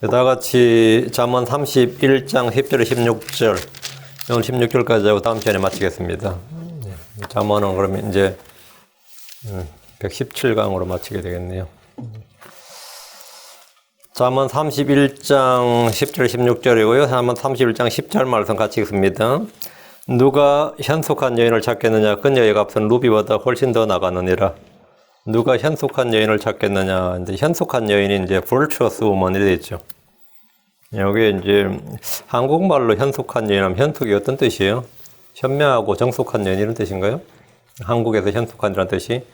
이와 같이 잠언 31장 10절에 16절, 오늘 16절까지 하고 다음 시간에 마치겠습니다. 잠언은 그러면 이제 117강으로 마치게 되겠네요. 잠언 31장 10절 16절이고요. 잠언 31장 10절 말씀 같이 읽습니다. 누가 현숙한 여인을 찾겠느냐? 그녀의 값은 루비보다 훨씬 더 나가느니라. 누가 현숙한 여인을 찾겠느냐? 이제 현숙한 여인이 이제 virtuous woman이 되죠. 여기 이제 한국말로 현숙한 여인하면 현숙이 어떤 뜻이에요? 현명하고 정숙한 여인 이런 뜻인가요? 한국에서 현숙한이라는 뜻이?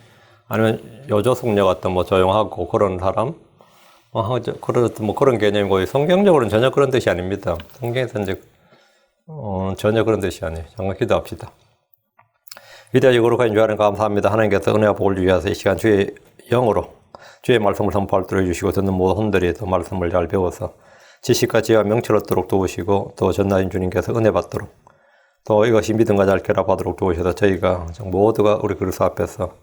아니면 여조숙녀 같은 뭐 조용하고 그런 사람? 그런 개념이고 성경적으로는 전혀 그런 뜻이 아닙니다. 성경에서 이제 전혀 그런 뜻이 아니에요. 잠깐 기도합시다. 위대하시고 거룩하신 주 하나님 감사합니다. 하나님께서 은혜와 복을 주셔서 이 시간 주의 영으로 주의 말씀을 선포하도록 해주시고 듣는 모든 혼들이 또 말씀을 잘 배워서 지식과 지혜와 명철 얻도록 도우시고 또 전하신 주님께서 은혜 받도록 또 이것이 믿음과 잘 결합하도록 도우셔서 저희가 모두가 우리 그리스도 앞에서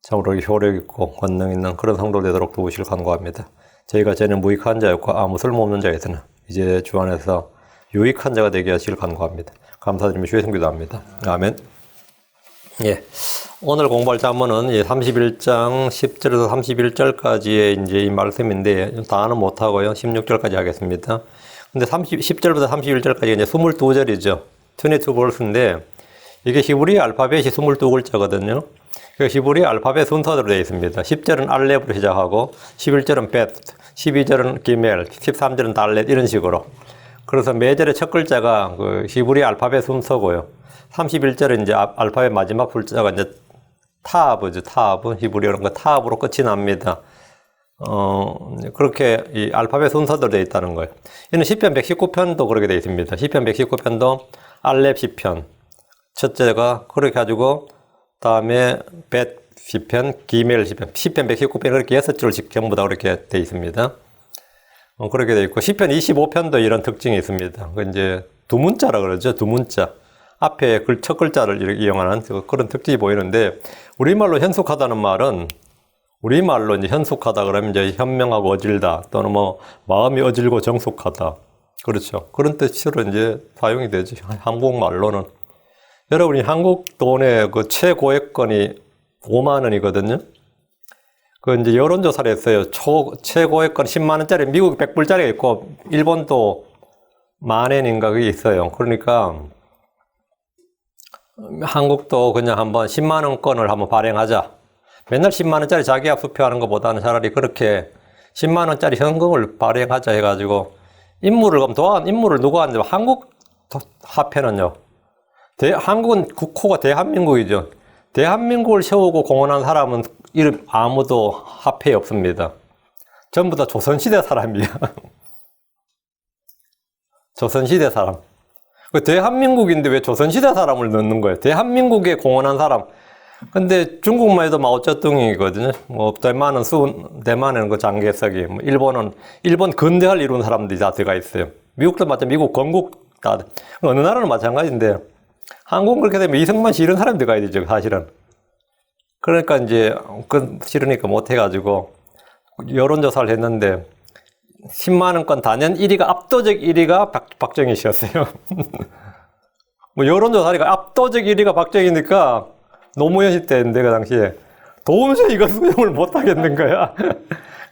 참으로 효력 있고 권능 있는 그런 성도 되도록 도우시길 간구합니다. 저희가 전에 무익한 자였고 아무 쓸모없는 자였으나 이제 주 안에서 유익한 자가 되게 하시길 간구합니다. 감사드리며 주의 성기도합니다. 아멘. 예. 오늘 공부할 잠언은 31장 10절에서 31절까지의 이제 이 말씀인데, 다는 못하고요. 16절까지 하겠습니다. 근데 10절부터 31절까지 이제 22절이죠. 22verse인데, 이게 히브리 알파벳이 22글자거든요. 그 히브리 알파벳 순서대로 되어 있습니다. 10절은 알렙으로 시작하고, 11절은 벳, 12절은 기멜, 13절은 달렛, 이런 식으로. 그래서 매절의 첫 글자가 그 히브리 알파벳 순서고요. 31절은 이제 알파벳 마지막 글자가 이제 타브죠. 타브. 히브리어 그런 거 타브로 끝이 납니다. 그렇게 이 알파벳 순서대로 되어 있다는 거예요. 이는 시편 119편도 그렇게 되어 있습니다. 시편 119편도 알렙 시편. 첫째가 그렇게 가지고 다음에 벳 시편, 기멜 시편. 시편 119편 그렇게 6줄씩 전부 다 그렇게 되어 있습니다. 그렇게 되어 있고 시편 25편도 이런 특징이 있습니다. 그 이제 두 문자라 그러죠. 두 문자. 앞에 첫 글자를 이용하는 그런 특징이 보이는데, 우리말로 현숙하다는 말은, 우리말로 이제 현숙하다 그러면 이제 현명하고 어질다, 또는 뭐, 마음이 어질고 정숙하다. 그렇죠. 그런 뜻으로 이제 사용이 되죠. 한국말로는. 여러분이 한국 돈의 그 최고액권이 5만 원이거든요. 그 이제 여론조사를 했어요. 최고액권 10만원짜리, 미국 100불짜리가 있고, 일본도 만엔인가 그게 있어요. 그러니까, 한국도 그냥 한번 10만원권을 한번 발행하자. 맨날 10만원짜리 자기야 수표하는 것보다는 차라리 그렇게 10만원짜리 현금을 발행하자 해가지고, 인물을 누가 하는지, 한국 화폐는요. 한국은 국호가 대한민국이죠. 대한민국을 세우고 공헌한 사람은 이름 아무도 화폐에 없습니다. 전부 다 조선시대 사람이야. 조선시대 사람. 대한민국인데 왜 조선시대 사람을 넣는 거예요? 대한민국에 공헌한 사람. 근데 중국만 해도 마오쩌둥이거든요. 뭐 대만은 그 장개석이, 뭐 일본 근대화를 이룬 사람들이 다 들어가 있어요. 미국도 마찬가지, 미국 건국 다, 어느 나라는 마찬가지인데, 한국은 그렇게 되면 이승만 씨 이런 사람이 들어가야 되죠, 사실은. 그러니까 이제, 싫으니까 못해가지고, 여론조사를 했는데, 10만원권 단연 1위가, 압도적 1위가 박정희 씨였어요. 뭐 여론조사니까 압도적 1위가 박정희니까 노무현 씨 때인데 그 당시에 도무지 이거 수용을 못 하겠는 거야.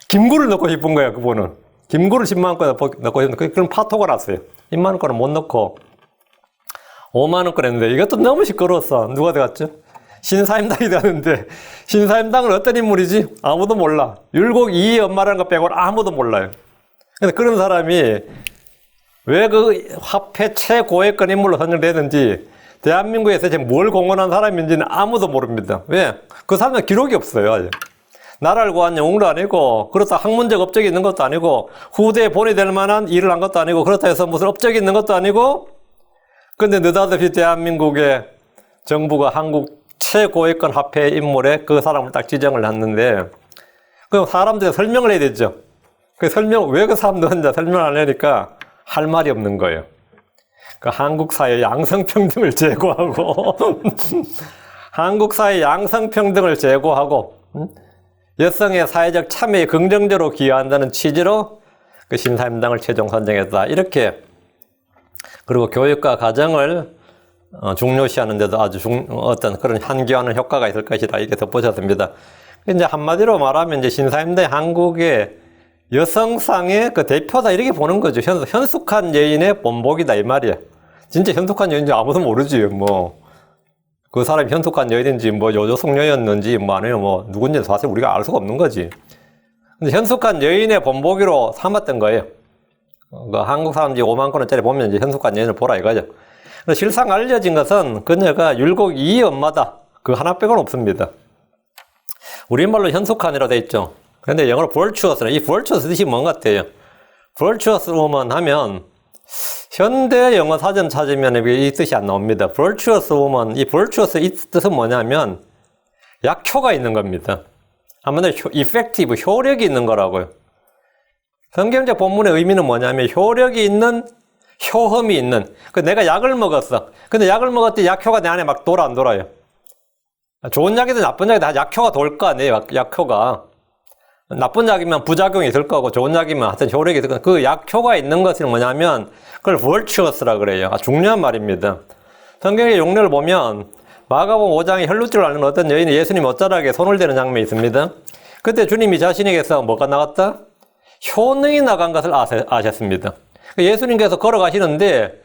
김구를 넣고 싶은 거야, 그분은. 김구를 10만원권 넣고 싶은데 그럼 파토가 났어요. 10만원권은 못 넣고 5만원권 했는데 이것도 너무 시끄러웠어. 누가 들어갔죠? 신사임당이 되었는데, 신사임당은 어떤 인물이지? 아무도 몰라. 율곡 이의 엄마라는 거 빼고는 아무도 몰라요. 근데 그런 사람이 왜 그 화폐 최고액권 인물로 선정되는지, 대한민국에서 지금 뭘 공헌한 사람인지는 아무도 모릅니다. 왜? 그 사람은 기록이 없어요, 아직. 나라를 구한 영웅도 아니고, 그렇다 학문적 업적이 있는 것도 아니고, 후대에 본이 될 만한 일을 한 것도 아니고, 그렇다 해서 무슨 업적이 있는 것도 아니고, 근데 느닷없이 대한민국의 정부가 한국 최고액권 화폐 인물에 그 사람을 딱 지정을 했는데, 그럼 사람들이 설명을 해야 되죠. 왜 그 사람 넣었는지 설명을 안 하니까 할 말이 없는 거예요. 그 한국 사회 양성평등을 제고하고, 한국 사회 양성평등을 제고하고, 여성의 사회적 참여에 긍정적으로 기여한다는 취지로 그 신사임당을 최종 선정했다. 이렇게. 그리고 교육과 가정을 중요시하는 데도 아주 어떤 그런 한교하는 효과가 있을 것이다. 이렇게 덧붙였습니다. 이제 한마디로 말하면 이제 신사임당 한국의 여성상의 그 대표다 이렇게 보는 거죠. 현숙한 여인의 본보기다 이 말이야. 진짜 현숙한 여인인지 아무도 모르지 뭐. 그 사람이 현숙한 여인인지 뭐 여조숙녀였는지 뭐 아니면 뭐 누군지 사실 우리가 알 수가 없는 거지. 근데 현숙한 여인의 본보기로 삼았던 거예요. 그 한국 사람들이 5만 원짜리 보면 이제 현숙한 여인을 보라 이거죠. 실상 알려진 것은 그녀가 율곡 2의 엄마다. 그 하나 빼고는 없습니다. 우리말로 현숙한이라고 돼 있죠. 근데 영어로 virtuous라. 이 virtuous 뜻이 뭔 같아요? virtuous woman 하면 현대 영어 사전 찾으면 이 뜻이 안 나옵니다. virtuous woman. 이 virtuous 이 뜻은 뭐냐면 약효가 있는 겁니다. 한마디로 effective, 효력이 있는 거라고요. 성경적 본문의 의미는 뭐냐면 효력이 있는, 효험이 있는. 내가 약을 먹었어. 근데 약을 먹었더니 약효가 내 안에 막 돌아 안 돌아요. 좋은 약이든 나쁜 약이든 다 약효가 돌 거 아니에요. 약효가. 나쁜 약이면 부작용이 있을 거고 좋은 약이면 하여튼 효력이 있을 거고 그 약효가 있는 것은 뭐냐면 그걸 virtuous라 그래요. 중요한 말입니다. 성경의 용례를 보면 마가복음 5장에 혈루증을 앓는 어떤 여인이 예수님 옷자락에 손을 대는 장면이 있습니다. 그때 주님이 자신에게서 뭐가 나갔다? 효능이 나간 것을 아셨습니다. 예수님께서 걸어가시는데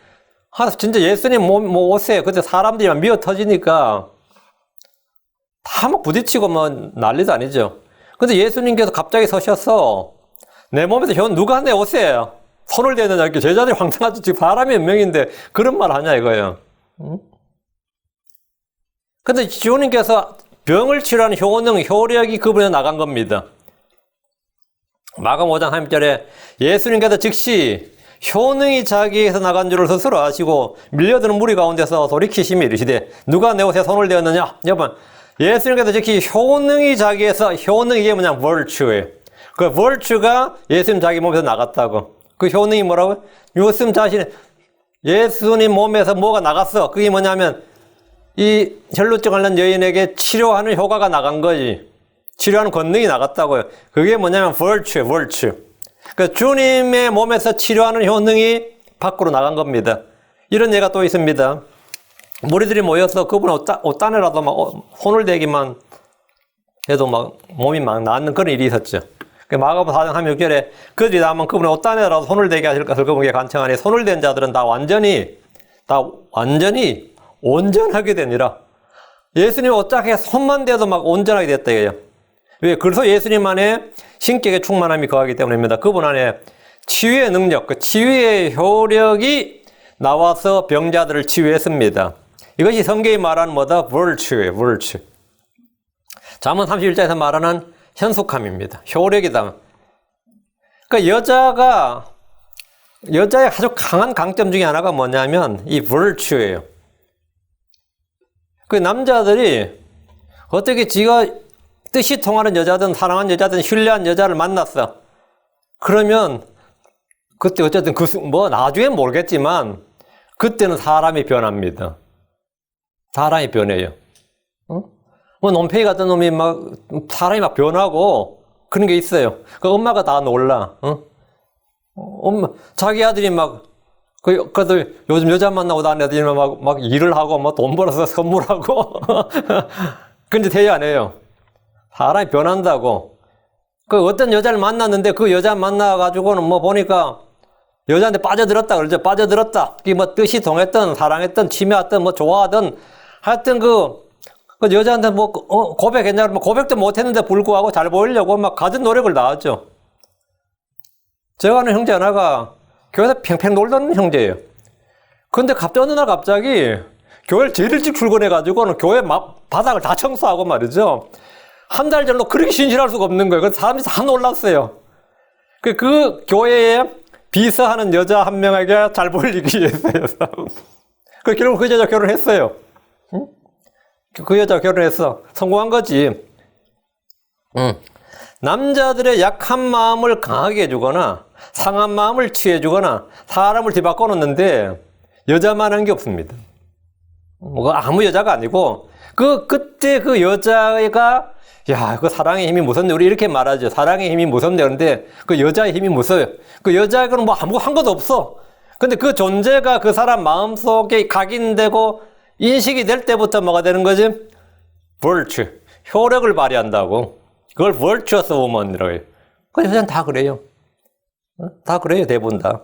진짜 예수님 옷에 그때 사람들이 막 미어 터지니까 다 막 부딪히고 뭐 난리도 아니죠. 근데 예수님께서 갑자기 서셔서 내 몸에서 누가 내 옷에 손을 대느냐 이렇게 제자들이 황당하죠. 지금 사람이 몇 명인데 그런 말 하냐 이거예요. 근데 주님께서 병을 치료하는 효능, 효력이 그분에 나간 겁니다. 마가복음 5장 30절에 예수님께서 즉시 효능이 자기에서 나간 줄을 스스로 아시고 밀려드는 무리 가운데서 돌이키시며 이르시되 누가 내 옷에 손을 대었느냐? 여러분 예수님께서 즉시 효능이 자기에서 효능이 이게 뭐냐? virtue예요. 그 virtue가 예수님 자기 몸에서 나갔다고. 그 효능이 뭐라고요? 예수님 몸에서 뭐가 나갔어. 그게 뭐냐면 이 혈루증 관련 여인에게 치료하는 효과가 나간 거지. 치료하는 권능이 나갔다고요. 그게 뭐냐면 virtue. 그러니까 주님의 몸에서 치료하는 효능이 밖으로 나간 겁니다. 이런 예가 또 있습니다. 무리들이 모여서 그분 옷단에라도 막 손을 대기만 해도 막 몸이 막 낫는 그런 일이 있었죠. 마가복음 4장 36절에 그들이 다만 그분의 옷단에라도 손을 대게 하실 것을 그분에게 간청하니 손을 댄 자들은 다 완전히 온전하게 되니라. 예수님 옷장에 손만 대도 막 온전하게 됐다 이거예요. 왜? 그래서 예수님 안에 신격의 충만함이 거하기 때문입니다. 그분 안에 치유의 능력, 그 치유의 효력이 나와서 병자들을 치유했습니다. 이것이 성경이 말하는 뭐다? virtue예요, virtue. 잠언 31장에서 말하는 현숙함입니다. 효력이다. 그러니까 여자의 아주 강한 강점 중에 하나가 뭐냐면 이 virtue예요. 그 남자들이 어떻게 지가 뜻이 통하는 여자든 사랑하는 여자든 신뢰한 여자를 만났어. 그러면 그때 어쨌든 나중엔 모르겠지만 그때는 사람이 변합니다. 사람이 변해요. 논팽이 같은 놈이 사람이 막 변하고 그런 게 있어요. 그 엄마가 다 놀라. 엄마, 자기 아들이 그래도 요즘 여자 만나고 다니는 애들이 막 일을 하고 돈 벌어서 선물하고 근데 대여 안 해요. 사람이 변한다고. 그 어떤 여자를 만났는데 그 여자 만나가지고는 보니까 여자한테 빠져들었다 그러죠. 빠져들었다. 이게 뜻이 통했던, 사랑했던, 치매했던, 좋아하던, 하여튼 그 여자한테 고백했냐, 고백도 못했는데 불구하고 잘 보이려고 가진 노력을 다하죠. 제가 아는 형제 하나가 교회에서 팽팽 놀던 형제예요. 근데 어느 날 갑자기 교회를 제일 일찍 출근해가지고는 교회 바닥을 다 청소하고 말이죠. 한 달 전로 그렇게 신실할 수가 없는 거예요. 그래서 사람들이 다 놀랐어요. 그 교회에 비서하는 여자 한 명에게 잘 보이기 위해서요. 결국 그 여자 결혼했어요. 응? 그 여자 결혼했어. 성공한 거지. 남자들의 약한 마음을 강하게 해주거나 상한 마음을 취해주거나 사람을 뒤바꿔 놓는데 여자만 한 게 없습니다. 아무 여자가 아니고 그때 그 여자가 야, 그 사랑의 힘이 무섭네. 우리 이렇게 말하죠. 사랑의 힘이 무섭네. 그런데 그 여자의 힘이 무서워요. 그 여자에게는 뭐 아무 한 것도 없어. 근데 그 존재가 그 사람 마음속에 각인되고 인식이 될 때부터 뭐가 되는 거지? virtue. 효력을 발휘한다고. 그걸 virtuous woman이라고 해요. 그 여자는 다 그래요. 다 그래요. 대부분 다.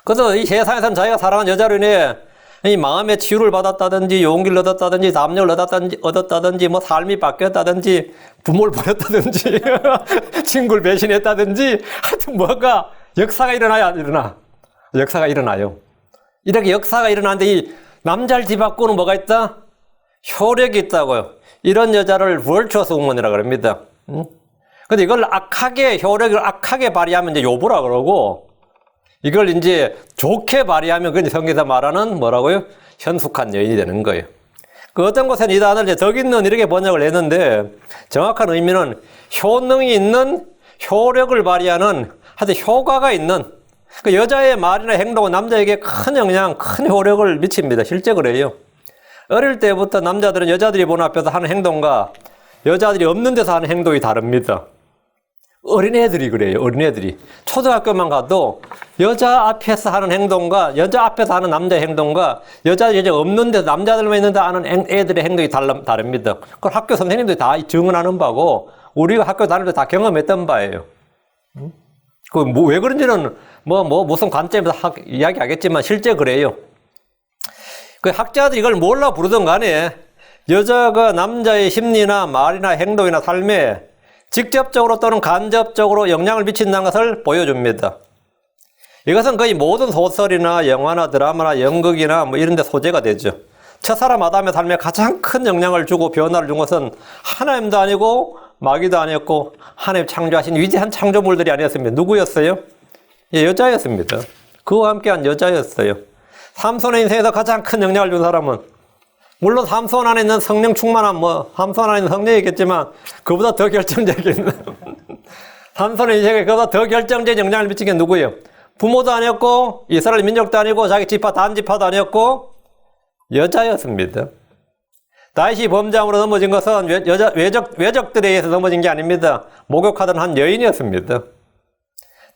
그래서 이 세상에서는 자기가 사랑하는 여자로 인해 이 마음의 치유를 받았다든지 용기를 얻었다든지 담력을 얻었다든지 뭐 삶이 바뀌었다든지 부모를 버렸다든지 친구를 배신했다든지 하여튼 뭐가 역사가 일어나요, 안 일어나? 역사가 일어나요. 이렇게 역사가 일어나는데 이 남자를 뒤바꾸는 뭐가 있다? 효력이 있다고요. 이런 여자를 virtuous woman이라고 합니다. 근데 이걸 악하게, 효력을 악하게 발휘하면 이제 요보라 그러고, 이걸 이제 좋게 발휘하면 그건 성경에서 말하는 뭐라고요? 현숙한 여인이 되는 거예요. 그 어떤 곳에는 이 단어를 이제 덕 있는 이렇게 번역을 했는데, 정확한 의미는 효능이 있는, 효력을 발휘하는, 하여튼 효과가 있는, 그 여자의 말이나 행동은 남자에게 큰 영향, 큰 효력을 미칩니다. 실제 그래요. 어릴 때부터 남자들은 여자들이 보는 앞에서 하는 행동과 여자들이 없는 데서 하는 행동이 다릅니다. 어린애들이 그래요. 어린애들이. 초등학교만 가도 여자 앞에서 하는 행동과 여자 앞에서 하는 남자의 행동과 여자 없는 데서 남자들만 있는데 하는 애들의 행동이 다릅니다. 그걸 학교 선생님들이 다 증언하는 바고 우리가 학교 다닐 때 다 경험했던 바예요. 그 뭐 왜 그런지는 무슨 관점에서 이야기하겠지만 실제 그래요. 그 학자들이 이걸 몰라 부르든 간에 여자가 남자의 심리나 말이나 행동이나 삶에 직접적으로 또는 간접적으로 영향을 미친다는 것을 보여줍니다. 이것은 거의 모든 소설이나 영화나 드라마나 연극이나 뭐 이런 데 소재가 되죠. 첫사람 아담의 삶에 가장 큰 영향을 주고 변화를 준 것은 하나님도 아니고 마귀도 아니었고 하나님 창조하신 위대한 창조물들이 아니었습니다. 누구였어요? 여자였습니다. 그와 함께한 여자였어요. 삼손의 인생에서 가장 큰 영향을 준 사람은 물론 삼손 안에 있는 성령 충만한 삼손 안에 있는 성령이겠지만 그보다 더 결정적인 삼손의 인생에 그보다 더 결정적인 영향을 미친 게 누구예요? 부모도 아니었고 이스라엘 민족도 아니고 자기 지파 단지파도 아니었고 여자였습니다. 다윗이 범죄함으로 넘어진 것은 외적들에 의해서 넘어진 게 아닙니다. 목욕하던 한 여인이었습니다.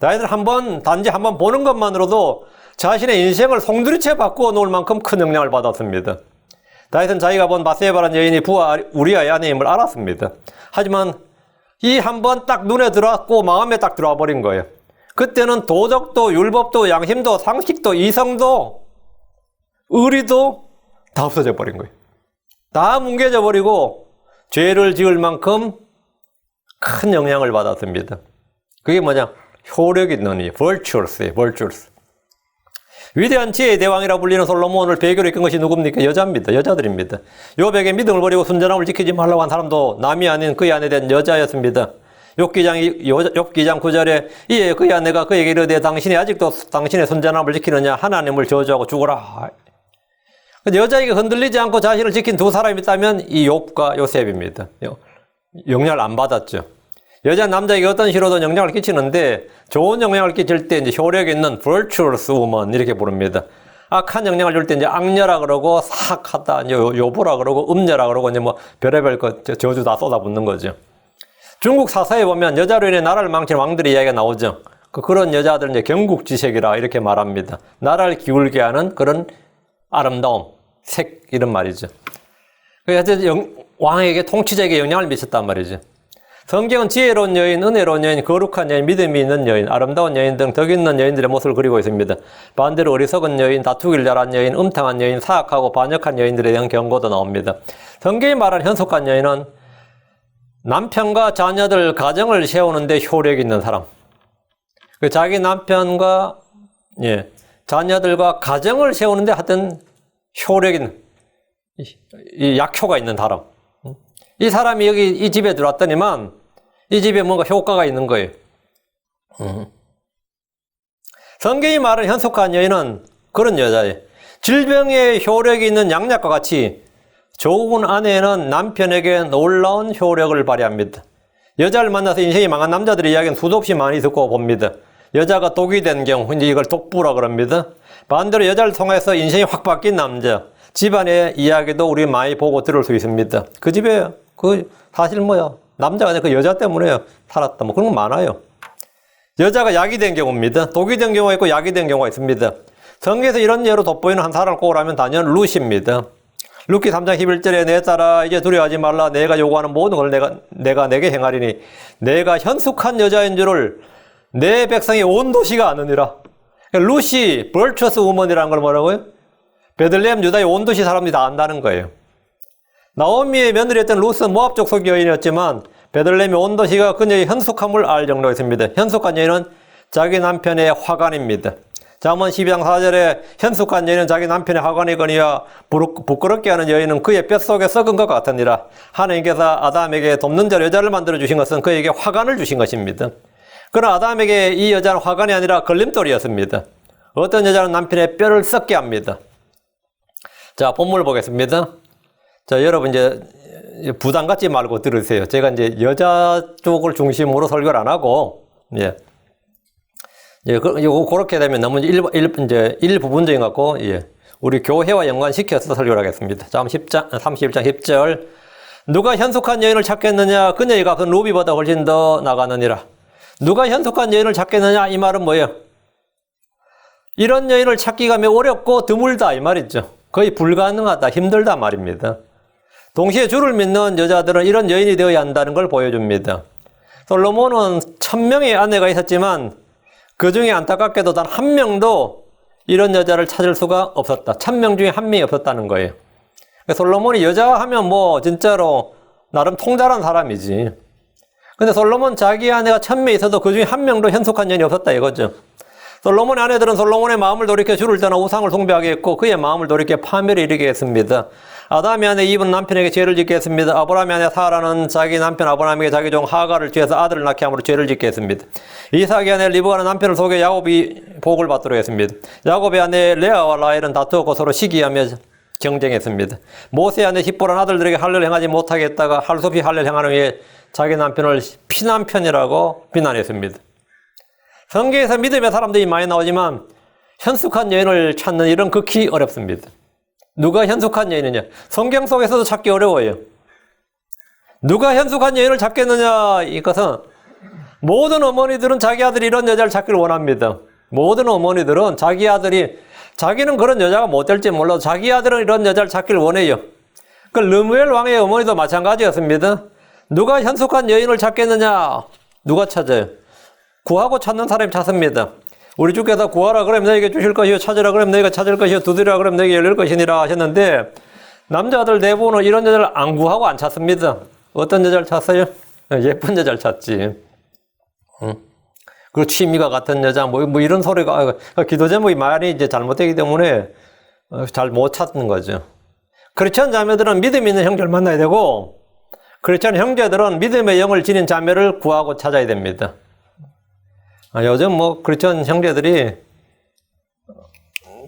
다윗은 단지 한 번 보는 것만으로도 자신의 인생을 송두리째 바꾸어 놓을 만큼 큰 영향을 받았습니다. 다윗은 자기가 본 바세바라는 여인이 부하 우리아의 아내임을 알았습니다. 하지만 이 한 번 딱 눈에 들어왔고 마음에 딱 들어와 버린 거예요. 그때는 도덕도 율법도 양심도 상식도 이성도 의리도 다 없어져 버린 거예요. 다 뭉개져 버리고 죄를 지을 만큼 큰 영향을 받았습니다. 그게 뭐냐? 효력 있는 이 virtuous예요. virtuous. 위대한 지혜의 대왕이라 불리는 솔로몬을 배교로 이끈 것이 누굽니까? 여자입니다. 여자들입니다. 욥에게 믿음을 버리고 순전함을 지키지 말라고 한 사람도 남이 아닌 그의 아내 된 여자였습니다. 욥기장 9절에 이에 그의 아내가 그에게 이르되 당신이 아직도 당신의 순전함을 지키느냐 하나님을 저주하고 죽어라. 여자에게 흔들리지 않고 자신을 지킨 두 사람이 있다면 이 욥과 요셉입니다. 영향을 안 받았죠. 여자는 남자에게 어떤 식으로든 영향을 끼치는데 좋은 영향을 끼칠 때 이제 효력 있는 virtuous woman 이렇게 부릅니다. 악한 영향을 줄 때 이제 악녀라 그러고 사악하다, 요보라 그러고 음녀라 그러고 이제 별의별 저주 다 쏟아붓는 거죠. 중국 사서에 보면 여자로 인해 나라를 망친 왕들의 이야기가 나오죠. 그런 여자들은 이제 경국지색이라 이렇게 말합니다. 나라를 기울게 하는 그런 아름다움, 색 이런 말이죠. 그래서 왕에게 통치자에게 영향을 미쳤단 말이죠. 성경은 지혜로운 여인, 은혜로운 여인, 거룩한 여인, 믿음이 있는 여인, 아름다운 여인 등 덕 있는 여인들의 모습을 그리고 있습니다. 반대로 어리석은 여인, 다투기를 잘한 여인, 음탕한 여인, 사악하고 반역한 여인들에 대한 경고도 나옵니다. 성경이 말하는 현숙한 여인은 남편과 자녀들, 가정을 세우는데 효력 있는 사람. 자기 남편과 자녀들과 가정을 세우는데 하여튼 효력 있는, 이 약효가 있는 사람. 이 사람이 여기 이 집에 들어왔더니만 이 집에 뭔가 효과가 있는 거예요. 성경이 말하는 현숙한 여인은 그런 여자예요. 질병에 효력이 있는 양약과 같이 좋은 아내는 남편에게 놀라운 효력을 발휘합니다. 여자를 만나서 인생이 망한 남자들의 이야기는 수도 없이 많이 듣고 봅니다. 여자가 독이 된 경우, 이제 이걸 독부라 그럽니다. 반대로 여자를 통해서 인생이 확 바뀐 남자, 집안의 이야기도 우리 많이 보고 들을 수 있습니다. 그 집에 그 사실 뭐야? 남자가 아니라 그 여자 때문에 살았다. 뭐 그런 거 많아요. 여자가 약이 된 경우입니다. 독이 된 경우가 있고 약이 된 경우가 있습니다. 성경에서 이런 예로 돋보이는 한 사람을 꼽으라면 단연 룻입니다. 룻기 3장 11절에 내 딸아 이제 두려워하지 말라. 내가 요구하는 모든 걸 내가 내게 행하리니 내가 현숙한 여자인 줄을 내 백성이 온 도시가 아느니라. 룻이 벌처스 우먼이라는 걸 뭐라고요? 베들레헴 유다의 온 도시 사람들이 다 안다는 거예요. 나오미의 며느리였던 룻은 모압 족속 여인이었지만 베들레헴의 온 도시가 그녀의 현숙함을 알 정도였습니다. 현숙한 여인은 자기 남편의 화관입니다. 잠언 12장 4절에 현숙한 여인은 자기 남편의 화관이거니와 부끄럽게 하는 여인은 그의 뼛속에 썩은 것 같으니라. 하나님께서 아담에게 돕는 자로 여자를 만들어 주신 것은 그에게 화관을 주신 것입니다. 그러나 아담에게 이 여자는 화관이 아니라 걸림돌이었습니다. 어떤 여자는 남편의 뼈를 썩게 합니다. 자, 본문을 보겠습니다. 자, 여러분 이제 부담 갖지 말고 들으세요. 제가 이제 여자 쪽을 중심으로 설교를 안 하고, 예. 예, 그렇게 되면 너무 일부분적인 것 같고, 예. 우리 교회와 연관시켜서 설교를 하겠습니다. 자, 31장 10절. 누가 현숙한 여인을 찾겠느냐? 그녀의 값은 루비보다 훨씬 더 나가느니라. 누가 현숙한 여인을 찾겠느냐? 이 말은 뭐예요? 이런 여인을 찾기가 매우 어렵고 드물다, 이 말이죠. 거의 불가능하다, 힘들다 말입니다. 동시에 주를 믿는 여자들은 이런 여인이 되어야 한다는 걸 보여줍니다. 솔로몬은 1000명의 아내가 있었지만 그 중에 안타깝게도 단 한 명도 이런 여자를 찾을 수가 없었다. 1000명 중에 한 명이 없었다는 거예요. 솔로몬이 여자 하면 뭐 진짜로 나름 통달한 사람이지. 근데 솔로몬 자기 아내가 1000명 있어도 그 중에 한 명도 현숙한 여인이 없었다 이거죠. 솔로몬의 아내들은 솔로몬의 마음을 돌이켜 주를 떠나 우상을 숭배하게 했고 그의 마음을 돌이켜 파멸에 이르게 했습니다. 아담의 아내 이브는 남편에게 죄를 짓게 했습니다. 아브라함의 아내 사라는 자기 남편 아브라함에게 자기 종 하가를 취해서 아들을 낳게 함으로 죄를 짓게 했습니다. 이삭의 아내 리브가는 남편을 속여 야곱이 복을 받도록 했습니다. 야곱의 아내 레아와 라헬은 다투었고 서로 시기하며 경쟁했습니다. 모세의 아내 십보라는 아들들에게 할례를 행하지 못하게 했다가 할 수 없이 할례를 행하는 후에 자기 남편을 피남편이라고 비난했습니다. 성경에서 믿음의 사람들이 많이 나오지만 현숙한 여인을 찾는 일은 극히 어렵습니다. 누가 현숙한 여인이냐? 성경 속에서도 찾기 어려워요. 누가 현숙한 여인을 찾겠느냐? 이것은 모든 어머니들은 자기 아들이 이런 여자를 찾기를 원합니다. 모든 어머니들은 자기 아들이 자기는 그런 여자가 못 될지 몰라도 자기 아들은 이런 여자를 찾기를 원해요. 그 르무엘 왕의 어머니도 마찬가지였습니다. 누가 현숙한 여인을 찾겠느냐? 누가 찾아요? 구하고 찾는 사람이 찾습니다. 우리 주께서 구하라 그러면 너에게 주실 것이요 찾으라 그러면 너희가 찾을 것이요 두드리라 그러면 너에게 열릴 것이니라 하셨는데 남자들 대부분은 이런 여자를 안 구하고 안 찾습니다. 어떤 여자를 찾어요? 예쁜 여자를 찾지. 그 취미가 같은 여자 뭐 이런 소리가 기도 제목이 말이 이제 잘못되기 때문에 잘 못 찾는 거죠. 크리스천 자매들은 믿음 있는 형제를 만나야 되고 크리스천 형제들은 믿음의 영을 지닌 자매를 구하고 찾아야 됩니다. 요즘 뭐 크리스천 형제들이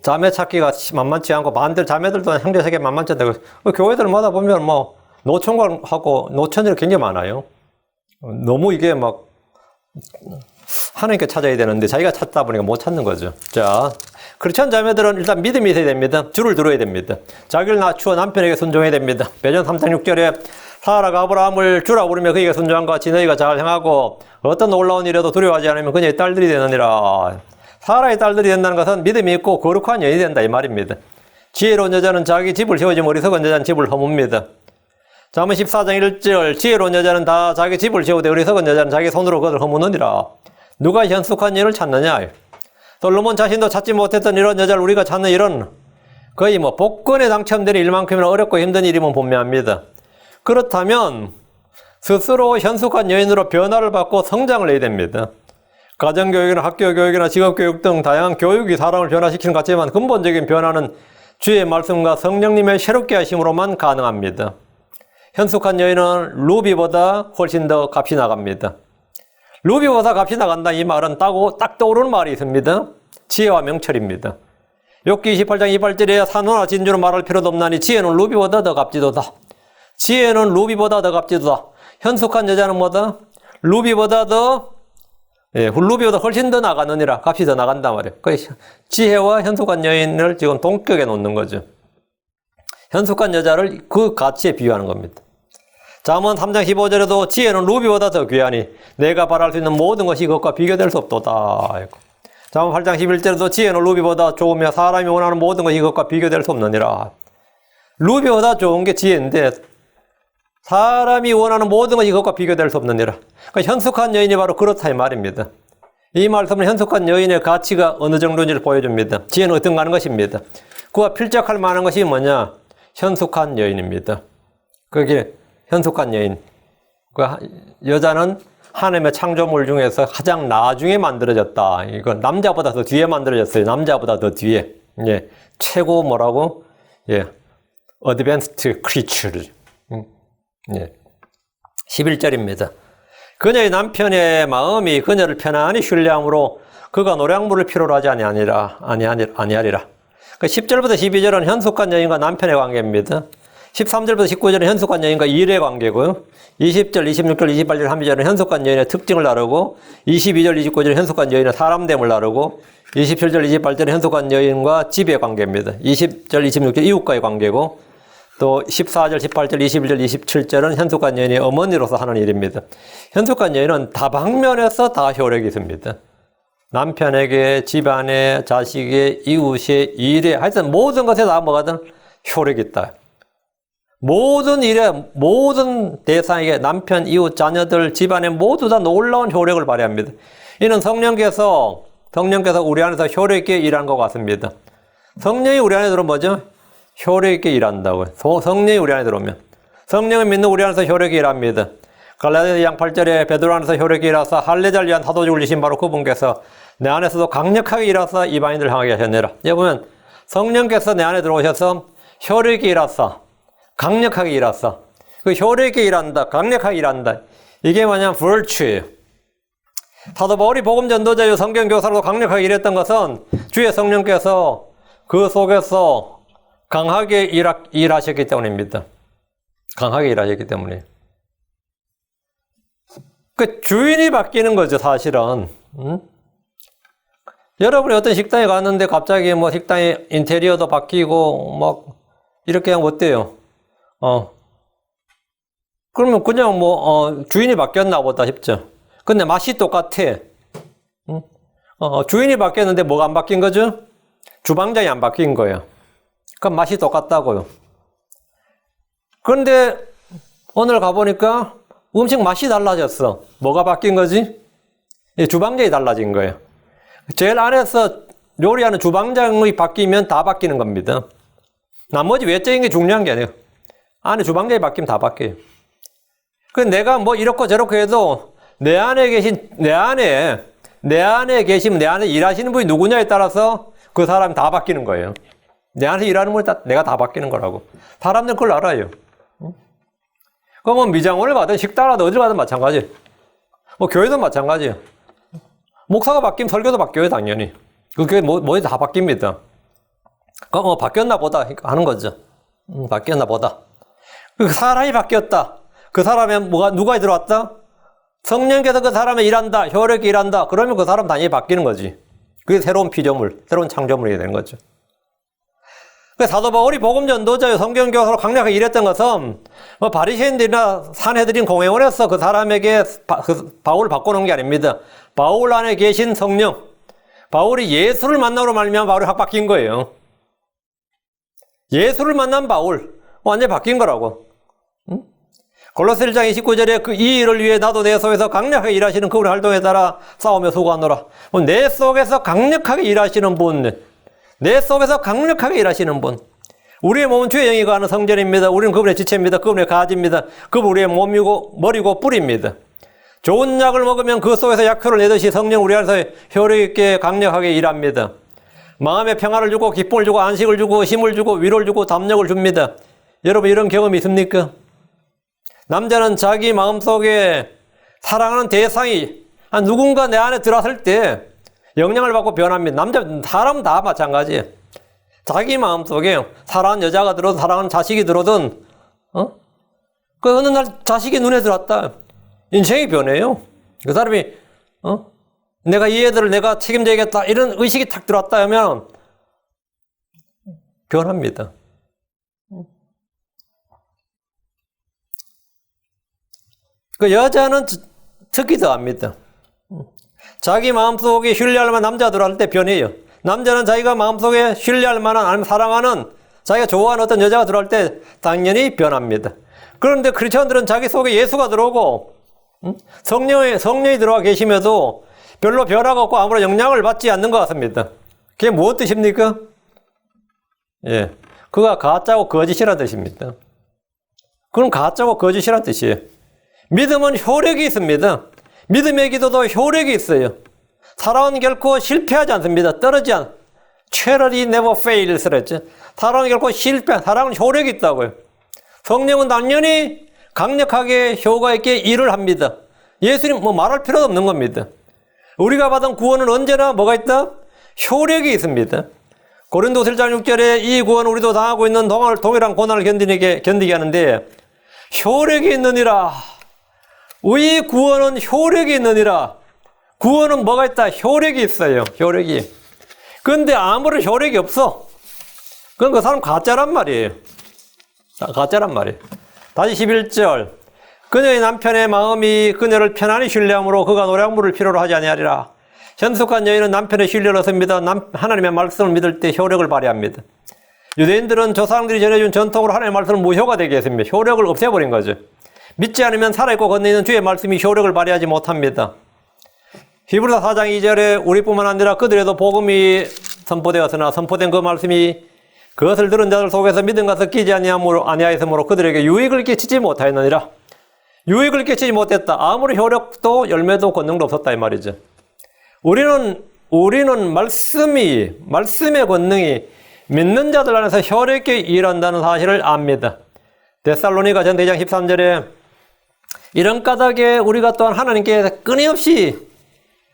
자매 찾기가 만만치 않고 반대로 자매들도 형제 찾기 만만치 않다고 교회들마다 보면 뭐 노총각하고 노천들이 굉장히 많아요. 너무 이게 막 하나님께 찾아야 되는데 자기가 찾다 보니까 못 찾는 거죠. 자, 크리스천 자매들은 일단 믿음이 있어야 됩니다. 주를 들어야 됩니다. 자기를 낮추어 남편에게 순종해야 됩니다. 베드로 3장 6절에 사라가 아브라함을 주라 부르며 그에게 순종한 것 같이 너희가 잘 행하고 어떤 놀라운 일에도 두려워하지 않으면 그녀의 딸들이 되느니라. 사라의 딸들이 된다는 것은 믿음이 있고 거룩한 여인이 된다 이 말입니다. 지혜로운 여자는 자기 집을 세우지 어리석은 여자는 집을 허뭅니다. 잠언 14장 1절 지혜로운 여자는 다 자기 집을 세우되 어리석은 여자는 자기 손으로 그것을 허무느니라. 누가 현숙한 여인을 찾느냐? 솔로몬 자신도 찾지 못했던 이런 여자를 우리가 찾는 일은 거의 뭐 복권에 당첨되는 일만큼이나 어렵고 힘든 일이면 분명합니다. 그렇다면 스스로 현숙한 여인으로 변화를 받고 성장을 해야 됩니다. 가정교육이나 학교교육이나 직업교육 등 다양한 교육이 사람을 변화시키는 것 같지만 근본적인 변화는 주의 말씀과 성령님의 새롭게 하심으로만 가능합니다. 현숙한 여인은 루비보다 훨씬 더 값이 나갑니다. 루비보다 값이 나간다 이 말은 딱 떠오르는 말이 있습니다. 지혜와 명철입니다. 욥기 28장 28절에 산호나 진주로 말할 필요도 없나니 지혜는 루비보다 더 값지도다. 지혜는 루비보다 더 값지도다. 현숙한 여자는 뭐다? 루비보다 훨씬 더 나가느니라. 값이 더 나간단 말이에요. 지혜와 현숙한 여인을 지금 동격에 놓는 거죠. 현숙한 여자를 그 가치에 비유하는 겁니다. 잠언 3장 15절에도 지혜는 루비보다 더 귀하니 내가 바랄 수 있는 모든 것이 그것과 비교될 수 없도다. 잠언 8장 11절에도 지혜는 루비보다 좋으며 사람이 원하는 모든 것이 그것과 비교될 수 없느니라. 루비보다 좋은 게 지혜인데 사람이 원하는 모든 것이 그것과 비교될 수 없느니라. 그러니까 현숙한 여인이 바로 그렇다 이 말입니다. 이 말씀은 현숙한 여인의 가치가 어느 정도인지를 보여줍니다. 지혜는 어떤가 하는 것입니다. 그와 필적할 만한 것이 뭐냐? 현숙한 여인입니다. 그게 현숙한 여인. 그 여자는 하나님의 창조물 중에서 가장 나중에 만들어졌다. 이건 남자보다 더 뒤에 만들어졌어요. 남자보다 더 뒤에. 예. 최고 뭐라고? 예. Advanced creature. 예. 11절입니다. 그녀의 남편의 마음이 그녀를 편안히 신뢰함으로 그가 노량물을 필요로 하지 아니하리라. 10절부터 12절은 현숙한 여인과 남편의 관계입니다. 13절부터 19절은 현숙한 여인과 일의 관계고요. 20절, 26절, 28절, 32절은 현숙한 여인의 특징을 다루고 22절, 29절 현숙한 여인의 사람됨을 다루고 27절, 28절은 현숙한 여인과 집의 관계입니다. 20절, 26절 이웃과의 관계고 또 14절, 18절, 21절, 27절은 현숙한 여인의 어머니로서 하는 일입니다. 현숙한 여인은 다방면에서 다 효력이 있습니다. 남편에게, 집안에, 자식에, 이웃에, 일에 하여튼 모든 것에 다 뭐가든 효력이 있다. 모든 일에, 모든 대상에게 남편, 이웃, 자녀들, 집안에 모두 다 놀라운 효력을 발휘합니다. 이는 성령께서 우리 안에서 효력 있게 일하는 것 같습니다. 성령이 우리 안에 들어오면 뭐죠? 효력 있게 일한다고요. 성령이 우리 안에 들어오면. 성령을 믿는 우리 안에서 효력 있게 일합니다. 갈라디아 2장 8절에 베드로 안에서 효력 있게 일하사 할례자를 위한 사도직을 주신 바로 그분께서 내 안에서도 강력하게 일하사 이방인들을 향하게 하셨느니라. 여기 보면 성령께서 내 안에 들어오셔서 효력 있게 일하사 강력하게 일하사. 그 효력 있게 일한다. 강력하게 일한다. 이게 뭐냐면 virtue예요. 사도 바울이 복음 전도자요 성경 교사로 강력하게 일했던 것은 주의 성령께서 그 속에서 강하게 일하셨기 때문입니다. 강하게 일하셨기 때문에. 그 주인이 바뀌는 거죠, 사실은. 여러분이 어떤 식당에 갔는데 갑자기 뭐 식당의 인테리어도 바뀌고 막 이렇게 하면 어때요? 그러면 그냥 주인이 바뀌었나 보다 싶죠. 근데 맛이 똑같아. 주인이 바뀌었는데 뭐가 안 바뀐 거죠? 주방장이 안 바뀐 거예요. 그럼 맛이 똑같다고요. 그런데 오늘 가보니까 음식 맛이 달라졌어. 뭐가 바뀐 거지? 주방장이 달라진 거예요. 제일 안에서 요리하는 주방장이 바뀌면 다 바뀌는 겁니다. 나머지 외적인 게 중요한 게 아니에요. 안에 주방장이 바뀌면 다 바뀌어요. 그 내가 뭐 이렇고 저렇고 해도 내 안에 계시면 내 안에 일하시는 분이 누구냐에 따라서 그 사람이 다 바뀌는 거예요. 내 안에서 일하는 분이 내가 다 바뀌는 거라고. 사람들은 그걸 알아요. 그럼 뭐 미장원을 가든 식당을 가든 어딜 가든 마찬가지예요. 뭐 교회도 마찬가지예요. 목사가 바뀌면 설교도 바뀌어요, 당연히. 그 교회 뭐에 다 바뀝니다. 그럼 바뀌었나 보다 하는 거죠. 바뀌었나 보다. 그 사람이 바뀌었다. 그 사람에 누가 들어왔다? 성령께서 그 사람에 일한다. 효력 있게 일한다. 그러면 그 사람 당연히 바뀌는 거지. 그게 새로운 피조물, 새로운 창조물이 되는 거죠. 사도 바울이 복음 전도자요 성경 교사로 강력하게 일했던 것은 바리새인들이나 사내들인 공회원에서 그 사람에게 바울을 바꿔놓은 게 아닙니다. 바울 안에 계신 성령, 바울이 예수를 만남으로 말미암아 바울이 확 바뀐 거예요. 예수를 만난 바울, 완전히 바뀐 거라고. 골로새 1장 29절에 이 일을 위해 나도 내 속에서 강력하게 일하시는 그분의 활동에 따라 싸우며 수고하노라. 내 속에서 강력하게 일하시는 분, 내 속에서 강력하게 일하시는 분. 우리의 몸은 주의 영이 거하는 성전입니다. 우리는 그분의 지체입니다. 그분의 가지입니다. 그분 우리의 몸이고 머리고 뿔입니다. 좋은 약을 먹으면 그 속에서 약효를 내듯이 성령 우리 안에서 효력 있게 강력하게 일합니다. 마음에 평화를 주고 기쁨을 주고 안식을 주고 힘을 주고 위로를 주고 담력을 줍니다. 여러분 이런 경험이 있습니까? 남자는 자기 마음속에 사랑하는 대상이 누군가 내 안에 들어왔을 때 영향을 받고 변합니다. 사람은 다 마찬가지예요. 자기 마음속에 사랑하는 여자가 들어든 사랑하는 자식이 들어든 그 어느 날 자식이 눈에 들어왔다. 인생이 변해요. 그 사람이 내가 이 애들을 내가 책임져야겠다 이런 의식이 탁 들어왔다 하면 변합니다. 그 여자는 특히 더 압니다. 자기 마음속에 신뢰할 만한 남자들 할 때 변해요. 남자는 자기가 마음속에 신뢰할 만한, 아니면 사랑하는, 자기가 좋아하는 어떤 여자가 들어올 때 당연히 변합니다. 그런데 크리스천들은 자기 속에 예수가 들어오고 성령이 들어와 계심에도 별로 변화가 없고 아무런 영향을 받지 않는 것 같습니다. 그게 무슨 뜻입니까? 예, 그가 가짜고 거짓이라는 뜻입니다. 그럼 가짜고 거짓이라는 뜻이에요. 믿음은 효력이 있습니다. 믿음의 기도도 효력이 있어요. 사랑은 결코 실패하지 않습니다. 떨어지지 않. Charity never fails. 그랬죠. 사랑은 결코 사랑은 효력이 있다고요. 성령은 당연히 강력하게 효과 있게 일을 합니다. 예수님 말할 필요도 없는 겁니다. 우리가 받은 구원은 언제나 뭐가 있다? 효력이 있습니다. 고린도서 1장 6절에 이 구원은 우리도 당하고 있는 동일한 고난을 견디게 하는데 효력이 있느니라. 이 구원은 효력이 있느니라. 구원은 뭐가 있다? 효력이 있어요. 효력이. 그런데 아무런 효력이 없어. 그건 그 사람 가짜란 말이에요. 가짜란 말이에요. 다시 11절. 그녀의 남편의 마음이 그녀를 편안히 신뢰함으로 그가 노량물을 필요로 하지 아니하리라. 현숙한 여인은 남편의 신뢰를 얻습니다. 하나님의 말씀을 믿을 때 효력을 발휘합니다. 유대인들은 조상들이 전해준 전통으로 하나님의 말씀을 무효가 되게 했습니다. 효력을 없애버린 거죠. 믿지 않으면 살아있고 건너있는 주의 말씀이 효력을 발휘하지 못합니다. 히브리서 4장 2절에 우리뿐만 아니라 그들에도 복음이 선포되었으나 선포된 그 말씀이 그것을 들은 자들 속에서 믿음과 섞이지 아니하였으므로 그들에게 유익을 끼치지 못하였느니라. 유익을 끼치지 못했다. 아무리 효력도 열매도 권능도 없었다 이 말이죠. 우리는 말씀의 권능이 믿는 자들 안에서 효력있게 일한다는 사실을 압니다. 데살로니가 전서 2장 13절에 이런 까닭에 우리가 또한 하나님께 끊임없이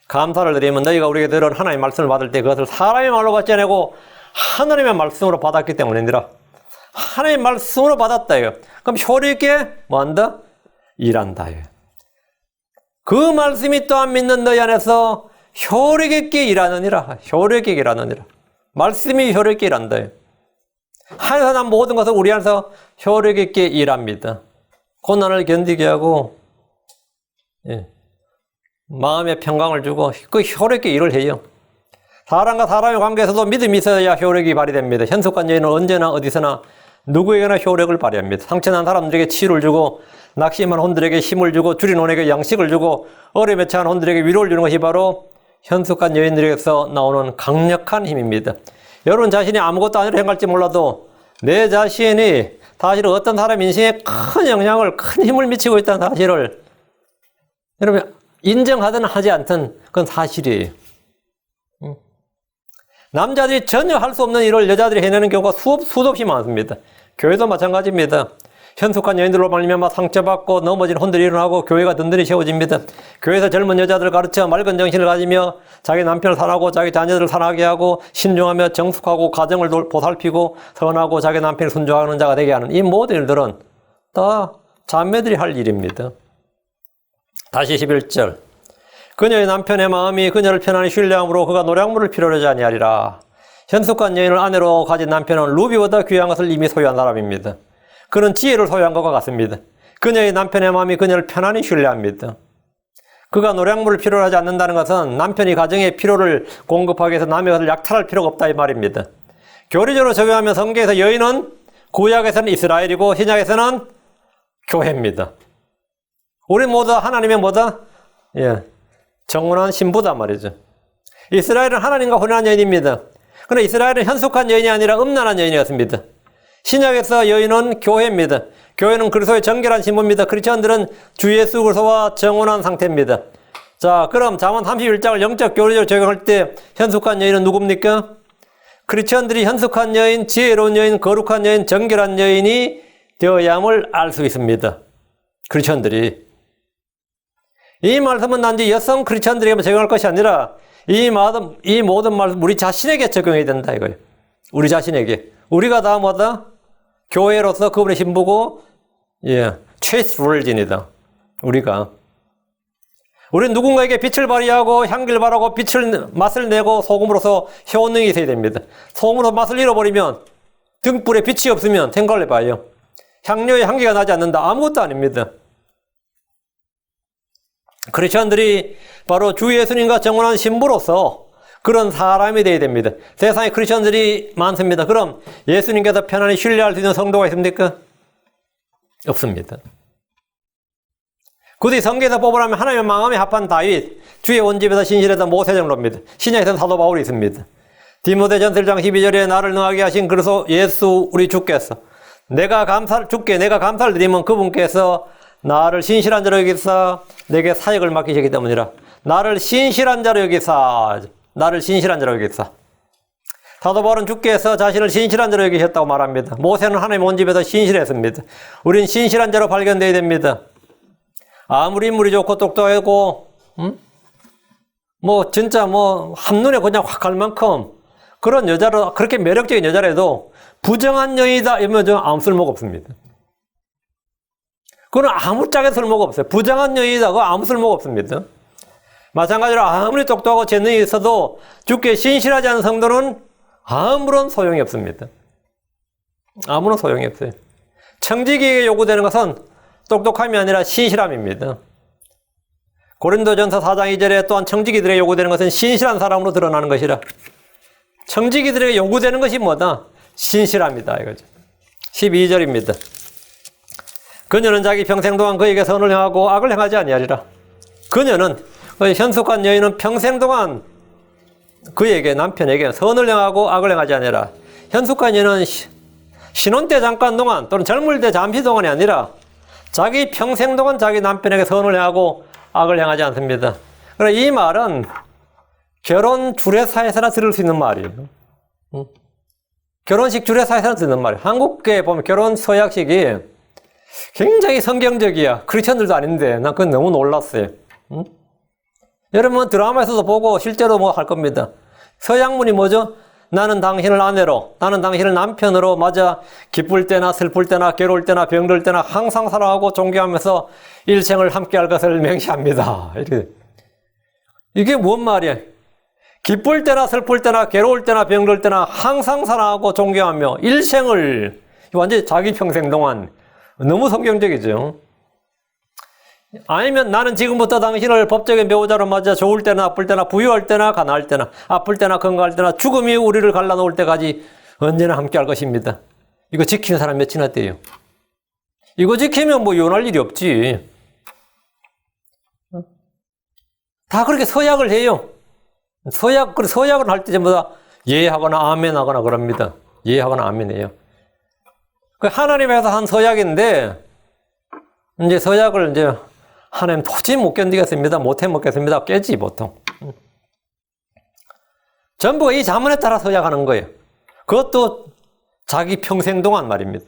감사를 드리면 너희가 우리에게 들은 하나님의 말씀을 받을 때 그것을 사람의 말로 받지 않고 하나님의 말씀으로 받았기 때문이니라. 하나님의 말씀으로 받았다. 그럼 효력있게 뭐한다? 일한다. 그 말씀이 또한 믿는 너희 안에서 효력있게 일하느니라. 효력있게 일하느니라. 말씀이 효력있게 일한다. 하나님께서 난 모든 것을 우리 안에서 효력있게 일합니다. 고난을 견디게 하고 마음의 평강을 주고 그 효력있게 일을 해요. 사람과 사람의 관계에서도 믿음이 있어야 효력이 발휘됩니다. 현숙한 여인은 언제나 어디서나 누구에게나 효력을 발휘합니다. 상처난 사람들에게 치유를 주고 낙심한 혼들에게 힘을 주고 줄인 혼에게 양식을 주고 어려움에 처한 혼들에게 위로를 주는 것이 바로 현숙한 여인들에게서 나오는 강력한 힘입니다. 여러분 자신이 아무것도 아니라 행할지 몰라도 내 자신이 사실 어떤 사람 인생에 큰 영향을, 큰 힘을 미치고 있다는 사실을 여러분 인정하든 하지 않든 그건 사실이에요. 남자들이 전혀 할 수 없는 일을 여자들이 해내는 경우가 수도 없이 많습니다. 교회도 마찬가지입니다. 현숙한 여인들로 말미암아 상처받고 넘어진 혼들이 일어나고 교회가 든든히 세워집니다. 교회에서 젊은 여자들을 가르쳐 맑은 정신을 가지며 자기 남편을 사랑하고 자기 자녀들을 사랑하게 하고 신중하며 정숙하고 가정을 보살피고 선하고 자기 남편을 순종하는 자가 되게 하는 이 모든 일들은 다 자매들이 할 일입니다. 다시 11절. 그녀의 남편의 마음이 그녀를 편안히 신뢰함으로 그가 노량물을 필요로 하지 아니하리라. 현숙한 여인을 아내로 가진 남편은 루비보다 귀한 것을 이미 소유한 사람입니다. 그는 지혜를 소유한 것과 같습니다. 그녀의 남편의 마음이 그녀를 편안히 신뢰합니다. 그가 노량물을 필요로 하지 않는다는 것은 남편이 가정에 필요를 공급하기 위해서 남의 것을 약탈할 필요가 없다 이 말입니다. 교리적으로 적용하면 성경에서 여인은 구약에서는 이스라엘이고 신약에서는 교회입니다. 우리 모두 하나님의 뭐다? 정혼한 신부다 말이죠. 이스라엘은 하나님과 혼인한 여인입니다. 그러나 이스라엘은 현숙한 여인이 아니라 음란한 여인이었습니다. 신약에서 여인은 교회입니다. 교회는 그리스도의 정결한 신부입니다. 크리스천들은 주 예수 그리스도와 정혼한 상태입니다. 자, 그럼 잠언 31장을 영적 교리적으로 적용할 때 현숙한 여인은 누굽니까? 크리스천들이 현숙한 여인, 지혜로운 여인, 거룩한 여인, 정결한 여인이 되어야 함을 알 수 있습니다. 크리스천들이. 이 말씀은 단지 여성 크리스천들에게만 적용할 것이 아니라 이 모든 말씀 우리 자신에게 적용해야 된다 이거예요. 우리 자신에게. 우리가 다 뭐다? 교회로서 그분의 신부고 chaste virgin이다. 우리는 누군가에게 빛을 발휘하고 향기를 발하고 맛을 내고 소금으로서 효능이 있어야 됩니다. 소금으로 맛을 잃어버리면 등불에 빛이 없으면 생각을 해봐요. 향료의 향기가 나지 않는다. 아무것도 아닙니다. 크리스천들이 바로 주 예수님과 정혼한 신부로서 그런 사람이 되어야 됩니다. 세상에 크리스천들이 많습니다. 그럼 예수님께서 편안히 신뢰할 수 있는 성도가 있습니까? 없습니다. 굳이 성경에서 뽑으라면 하나님의 마음에 합한 다윗, 주의 온집에서 신실했던 모세 정도입니다. 신약에서는 사도 바울이 있습니다. 디모데전서 1장 12절에 나를 능하게 하신 그리스도 예수 우리 주께서 주께 내가 감사를 드리면 그분께서 나를 신실한 자로 여기사 내게 사역을 맡기시기 때문이라. 나를 신실한 자로 여기사 사도 바울은 주께서 자신을 신실한 자로 여기셨다고 말합니다. 모세는 하나님 온 집에서 신실했습니다. 우린 신실한 자로 발견되어야 됩니다. 아무리 인물이 좋고 똑똑하고 진짜 한눈에 그냥 확 갈 만큼 그런 여자로 그렇게 매력적인 여자라도 부정한 여인이다 이러면 좀 아무 쓸모가 없습니다. 그건 아무짝에 쓸모가 없어요. 부정한 여인이다 그거 아무 쓸모가 없습니다. 마찬가지로 아무리 똑똑하고 재능이 있어도 주께 신실하지 않은 성도는 아무런 소용이 없습니다. 아무런 소용이 없어요. 청지기에게 요구되는 것은 똑똑함이 아니라 신실함입니다. 고린도전서 4장 2절에 또한 청지기들에게 요구되는 것은 신실한 사람으로 드러나는 것이라. 청지기들에게 요구되는 것이 뭐다? 신실함이다 이거죠. 12절입니다. 그녀는 자기 평생 동안 그에게 선을 행하고 악을 행하지 아니하리라. 그녀는 현숙한 여인은 평생 동안 그에게 남편에게 선을 행하고 악을 행하지 아니하리라. 현숙한 여인은 신혼 때 잠깐 동안 또는 젊을 때 잠시 동안이 아니라 자기 평생 동안 자기 남편에게 선을 행하고 악을 행하지 않습니다. 그러나 이 말은 결혼 주례사에서나 들을 수 있는 말이에요. 결혼식 주례사에서나 듣는 말이에요. 한국에 보면 결혼 서약식이 굉장히 성경적이야. 크리스천들도 아닌데 난 그건 너무 놀랐어요. 여러분 드라마에서도 보고 실제로 할 겁니다. 서약문이 뭐죠? 나는 당신을 아내로, 나는 당신을 남편으로 맞아 기쁠 때나 슬플 때나 괴로울 때나 병들 때나 항상 사랑하고 존경하면서 일생을 함께할 것을 맹세합니다. 이게 뭔 말이야? 기쁠 때나 슬플 때나 괴로울 때나 병들 때나 항상 사랑하고 존경하며 일생을 완전히 자기 평생 동안 너무 성경적이죠. 아니면 나는 지금부터 당신을 법적인 배우자로 맞아 좋을 때나 나쁠 때나 부유할 때나 가난할 때나 아플 때나 건강할 때나 죽음이 우리를 갈라놓을 때까지 언제나 함께할 것입니다. 이거 지키는 사람 몇이나 돼요? 이거 지키면 이혼할 일이 없지. 다 그렇게 서약을 해요. 서약을 할 때 전부 다 예하거나 아멘 하거나 그럽니다. 예하거나 아멘 해요. 하나님에서 한 서약인데 이제 서약을 하나님 도저히 못 견디겠습니다. 못 해먹겠습니다. 깨지 보통. 전부 이 자문에 따라 서약하는 거예요. 그것도 자기 평생 동안 말입니다.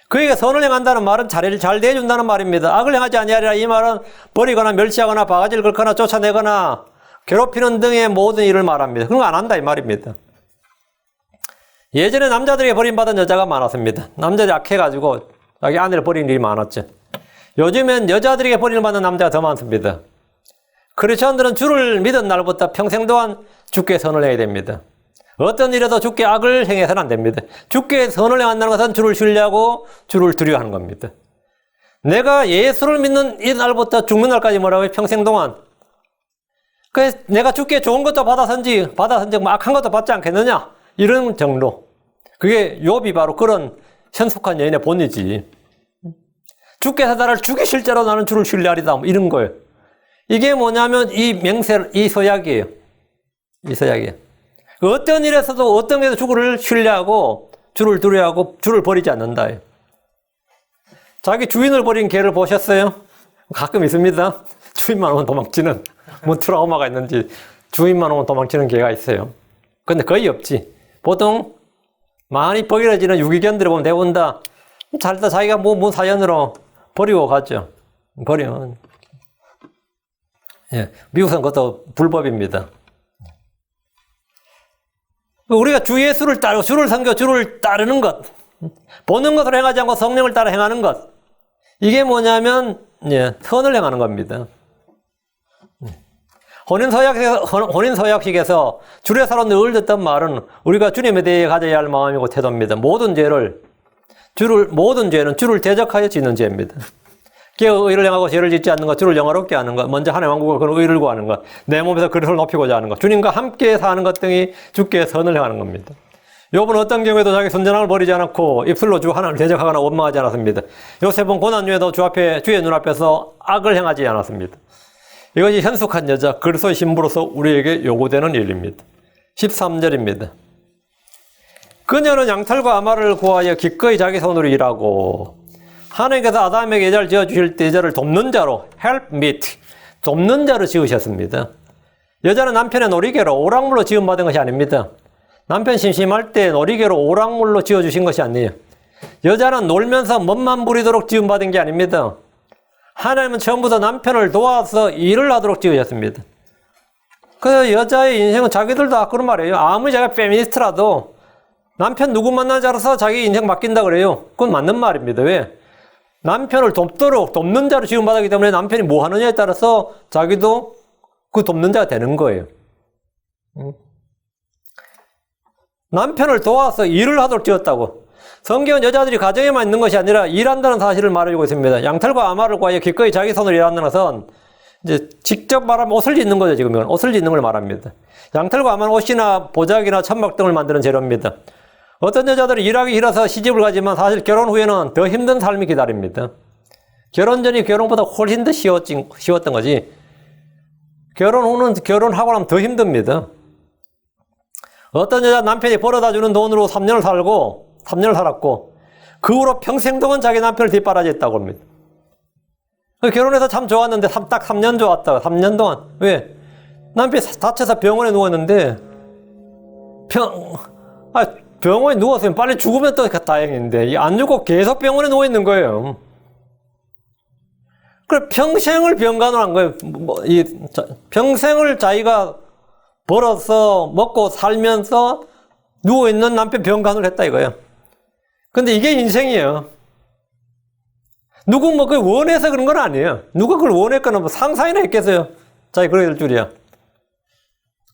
그에게 선을 행한다는 말은 자리를 잘 대해준다는 말입니다. 악을 행하지 아니하리라 이 말은 버리거나 멸시하거나 바가지를 긁거나 쫓아내거나 괴롭히는 등의 모든 일을 말합니다. 그런 거 안 한다 이 말입니다. 예전에 남자들에게 버림받은 여자가 많았습니다. 남자들이 약해가지고 자기 아내를 버리는 일이 많았죠. 요즘엔 여자들에게 버림받는 남자가 더 많습니다. 크리스천들은 주를 믿은 날부터 평생 동안 주께 선을 해야 됩니다. 어떤 일에도 주께 악을 행해서는 안 됩니다. 주께 선을 행한다는 것은 주를 신뢰하고 주를 두려워하는 겁니다. 내가 예수를 믿는 이 날부터 죽는 날까지 뭐라고요? 평생 동안. 그래서 내가 주께 좋은 것도 받아선지 악한 것도 받지 않겠느냐? 이런 정도. 그게 욥이 바로 그런 현숙한 여인의 본이지. 주께서 나를 죽이실 자로 나는 주를 신뢰하리다. 이런 거예요. 이게 뭐냐면 이 서약이에요. 이 서약이에요. 어떤 일에서도 어떤 일에도 주를 신뢰하고 주를 두려워하고 주를 버리지 않는다. 자기 주인을 버린 개를 보셨어요? 가끔 있습니다. 주인만 오면 도망치는 트라우마가 있는지 주인만 오면 도망치는 개가 있어요. 근데 거의 없지. 보통 많이 버려지는 유기견들을 보면 대부분 다 잘다 자기가 뭔 사연으로 버리고 가죠. 버리면. 예, 미국은 그것도 불법입니다. 우리가 주 예수를 따르고 주를 섬겨 주를 따르는 것, 보는 것으로 행하지 않고 성령을 따라 행하는 것, 이게 뭐냐면 선을 행하는 겁니다. 혼인서약식에서 주례사로 늘 듣던 말은 우리가 주님에 대해 가져야 할 마음이고 태도입니다. 모든 죄는 주를 대적하여 짓는 죄입니다. 의를 행하고 죄를 짓지 않는 것, 주를 영화롭게 하는 것, 먼저 하나님 왕국을 그런 의를 구하는 것, 내 몸에서 그리스도를 높이고자 하는 것, 주님과 함께 사는 것 등이 주께 선을 행하는 겁니다. 욥은 어떤 경우에도 자기 선전함을 버리지 않았고 입술로 주 하나님을 대적하거나 원망하지 않았습니다. 요셉은 고난 중에도 주의 눈앞에서 악을 행하지 않았습니다. 이것이 현숙한 여자, 그리스도의 신부로서 우리에게 요구되는 일입니다. 13절입니다. 그녀는 양털과 아말을 구하여 기꺼이 자기 손으로 일하고 하나님께서 아담에게 여자를 지어주실 때 여자를 돕는 자로 helpmeet, 돕는 자로 지으셨습니다. 여자는 남편의 놀이개로 오락물로 지음받은 것이 아닙니다. 남편 심심할 때 놀이개로 오락물로 지어주신 것이 아니에요. 여자는 놀면서 멋만 부리도록 지음받은 게 아닙니다. 하나님은 처음부터 남편을 도와서 일을 하도록 지으셨습니다. 그래서 여자의 인생은 자기들도 그런 말이에요. 아무리 자기가 페미니스트라도 남편 누구 만나지 않아서 자기 인생 맡긴다 그래요. 그건 맞는 말입니다. 왜? 남편을 돕는 자로 지음받았기 때문에 남편이 뭐 하느냐에 따라서 자기도 그 돕는 자가 되는 거예요. 남편을 도와서 일을 하도록 지었다고. 성경은 여자들이 가정에만 있는 것이 아니라 일한다는 사실을 말해주고 있습니다. 양털과 아말을 구하여 기꺼이 자기 손으로 일한다는 것은 이제 직접 말하면 옷을 짓는 거죠. 지금 이건 옷을 짓는 걸 말합니다. 양털과 아말은 옷이나 보자기나 천막 등을 만드는 재료입니다. 어떤 여자들이 일하기 싫어서 시집을 가지만 사실 결혼 후에는 더 힘든 삶이 기다립니다. 결혼 전이 결혼보다 훨씬 더 쉬웠던 거지. 결혼 후는 결혼하고 나면 더 힘듭니다. 어떤 여자 남편이 벌어다 주는 돈으로 3년을 살았고 그 후로 평생 동안 자기 남편을 뒷바라지했다고 합니다. 결혼해서 참 좋았는데 딱 3년 좋았다가 3년 동안. 왜? 남편이 다쳐서 병원에 누웠는데 병원에 누웠으면 빨리 죽으면 또 다행인데 안 죽고 계속 병원에 누워있는 거예요. 그래 평생을 병간호를 한 거예요. 평생을 자기가 벌어서 먹고 살면서 누워있는 남편 병간호를 했다 이거예요. 근데 이게 인생이에요. 누구 그걸 원해서 그런 건 아니에요. 누가 그걸 원했거나 상상이나 했겠어요. 자기 그러게 될 줄이야.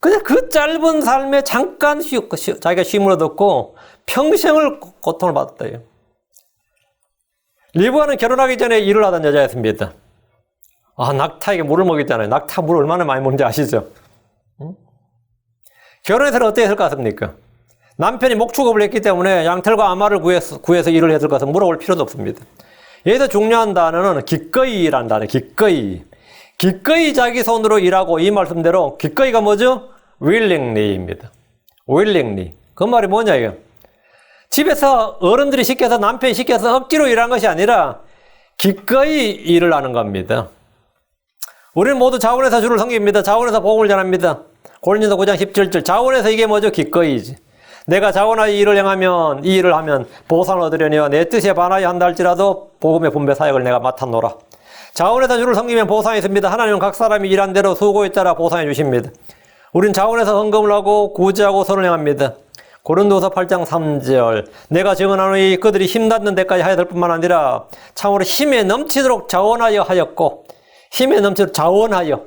그냥 그 짧은 삶에 잠깐 자기가 쉼을 얻었고 평생을 고통을 받았다. 리브아는 결혼하기 전에 일을 하던 여자였습니다. 낙타에게 물을 먹였잖아요. 낙타 물 얼마나 많이 먹는지 아시죠? 결혼해서는 어떻게 했을 것 같습니까? 남편이 목축업을 했기 때문에 양털과 아말을 구해서 일을 했을 것은 물어볼 필요도 없습니다. 여기서 중요한 단어는 기꺼이라는 단어, 기꺼이. 기꺼이 자기 손으로 일하고 이 말씀대로 기꺼이가 뭐죠? willingly입니다. willingly. 그 말이 뭐냐 이거? 집에서 어른들이 시켜서 남편이 시켜서 억지로 일한 것이 아니라 기꺼이 일을 하는 겁니다. 우리는 모두 자원에서 주를 섬깁니다. 자원에서 복음을 전합니다. 고린도서 9장 17절. 자원에서 이게 뭐죠? 기꺼이지. 내가 자원하여 일을 행하면 이 일을 하면 보상을 얻으려니와 내 뜻에 반하여 한다 할지라도 복음의 분배 사역을 내가 맡았노라. 자원에서 주를 섬기면 보상이 있습니다. 하나님은 각 사람이 일한 대로 수고에 따라 보상해 주십니다. 우린 자원에서 헌금을 하고 구제하고 선을 행합니다. 고린도서 8장 3절. 내가 증언하노니 그들이 힘닿는 데까지 하여들 뿐만 아니라 참으로 힘에 넘치도록 자원하여 하였고 힘에 넘치도록 자원하여.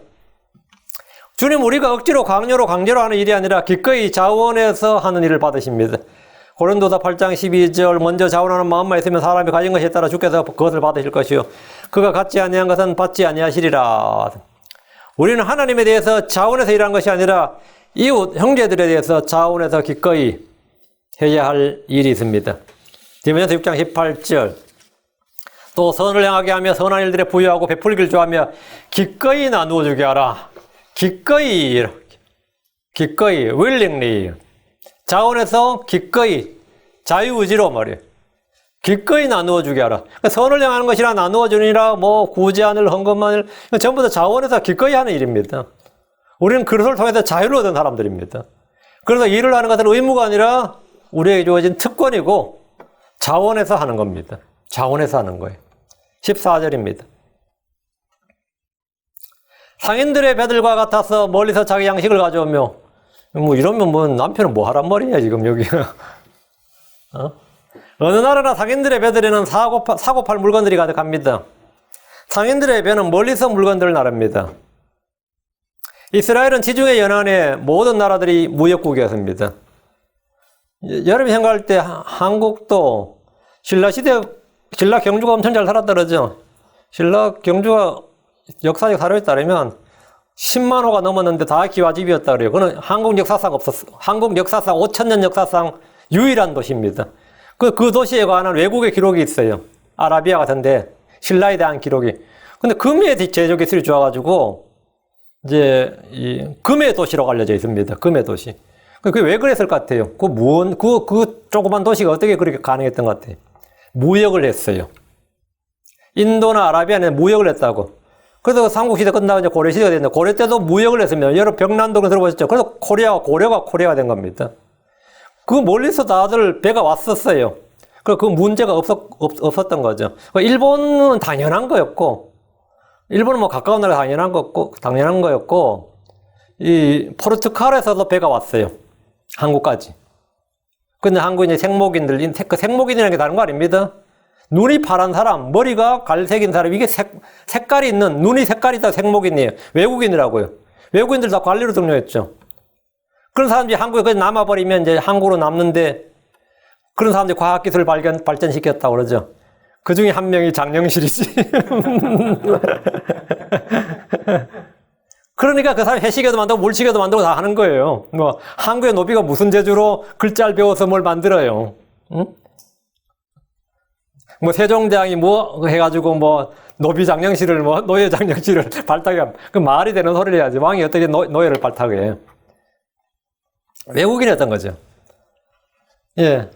주님 우리가 억지로 강요로 하는 일이 아니라 기꺼이 자원해서 하는 일을 받으십니다. 고린도서 8장 12절. 먼저 자원하는 마음만 있으면 사람이 가진 것에 따라 주께서 그것을 받으실 것이요 그가 갖지 아니한 것은 받지 아니하시리라. 우리는 하나님에 대해서 자원해서 일하는 것이 아니라 이웃 형제들에 대해서 자원해서 기꺼이 해야 할 일이 있습니다. 디모데후서 6장 18절. 또 선을 행하게 하며 선한 일들에 부여하고 베풀기를 좋아하며 기꺼이 나누어 주게 하라. 기꺼이 willingly. 자원해서 기꺼이 자유의지로 말이에요. 기꺼이 나누어 주게 하라. 선을 행하는 것이라 나누어 주니라 구제하늘 헌금하늘 전부 다 자원해서 기꺼이 하는 일입니다. 우리는 그것을 통해서 자유를 얻은 사람들입니다. 그래서 일을 하는 것은 의무가 아니라 우리에게 주어진 특권이고 자원해서 하는 겁니다. 자원해서 하는 거예요. 14절입니다. 상인들의 배들과 같아서 멀리서 자기 양식을 가져오며 이러면 남편은 뭐 하란 말이냐 지금 여기. 어느 나라나 상인들의 배들에는 사고 팔 물건들이 가득합니다. 상인들의 배는 멀리서 물건들을 나릅니다. 이스라엘은 지중해 연안의 모든 나라들이 무역국이었습니다. 여러분이 생각할 때 한국도 신라 경주가 엄청 잘 살았다 그러죠. 신라 경주가 역사적 사료에 따르면 10만 호가 넘었는데 다 기와집이었다 그래요. 그는 한국 역사상 없었어. 한국 역사상 5,000년 역사상 유일한 도시입니다. 그 도시에 관한 외국의 기록이 있어요. 아라비아 같은데 신라에 대한 기록이. 근데 금의 제조 기술이 좋아가지고 이제 이 금의 도시라고 알려져 있습니다. 금의 도시. 그게 왜 그랬을 것 같아요? 그 조그만 도시가 어떻게 그렇게 가능했던 것 같아요? 무역을 했어요. 인도나 아라비아는 무역을 했다고. 그래서 삼국시대 끝나고 이제 고려시대가 됐는데, 고려 때도 무역을 했으면, 여러 병난도를 들어보셨죠? 그래서 고려가 코리아가 된 겁니다. 그 멀리서 다들 배가 왔었어요. 그 문제가 없었던 거죠. 일본은 당연한 거였고, 일본은 뭐 가까운 나라 당연한 거였고, 이 포르투갈에서도 배가 왔어요. 한국까지. 근데 한국 이제 생목인들, 생목인이라는 게 다른 거 아닙니다. 눈이 파란 사람, 머리가 갈색인 사람, 이게 색깔이 있는, 눈이 색깔이 있다 생목인이에요. 외국인이라고요. 외국인들 다 관리로 등록했죠. 그런 사람들이 한국에 남아버리면 이제 한국으로 남는데, 그런 사람들이 과학기술을 발전시켰다고 그러죠. 그 중에 한 명이 장영실이지. 그러니까 그 사람이 해시계도 만들고 물시계도 만들고 다 하는 거예요. 뭐, 한국의 노비가 무슨 재주로 글자를 배워서 뭘 만들어요. 응? 뭐, 세종대왕이 뭐 해가지고 뭐, 노비 장영실을 뭐, 노예 장영실을 발탁해. 그 말이 되는 소리를 해야지. 왕이 어떻게 노예를 발탁해. 외국인이었던 거죠. 예.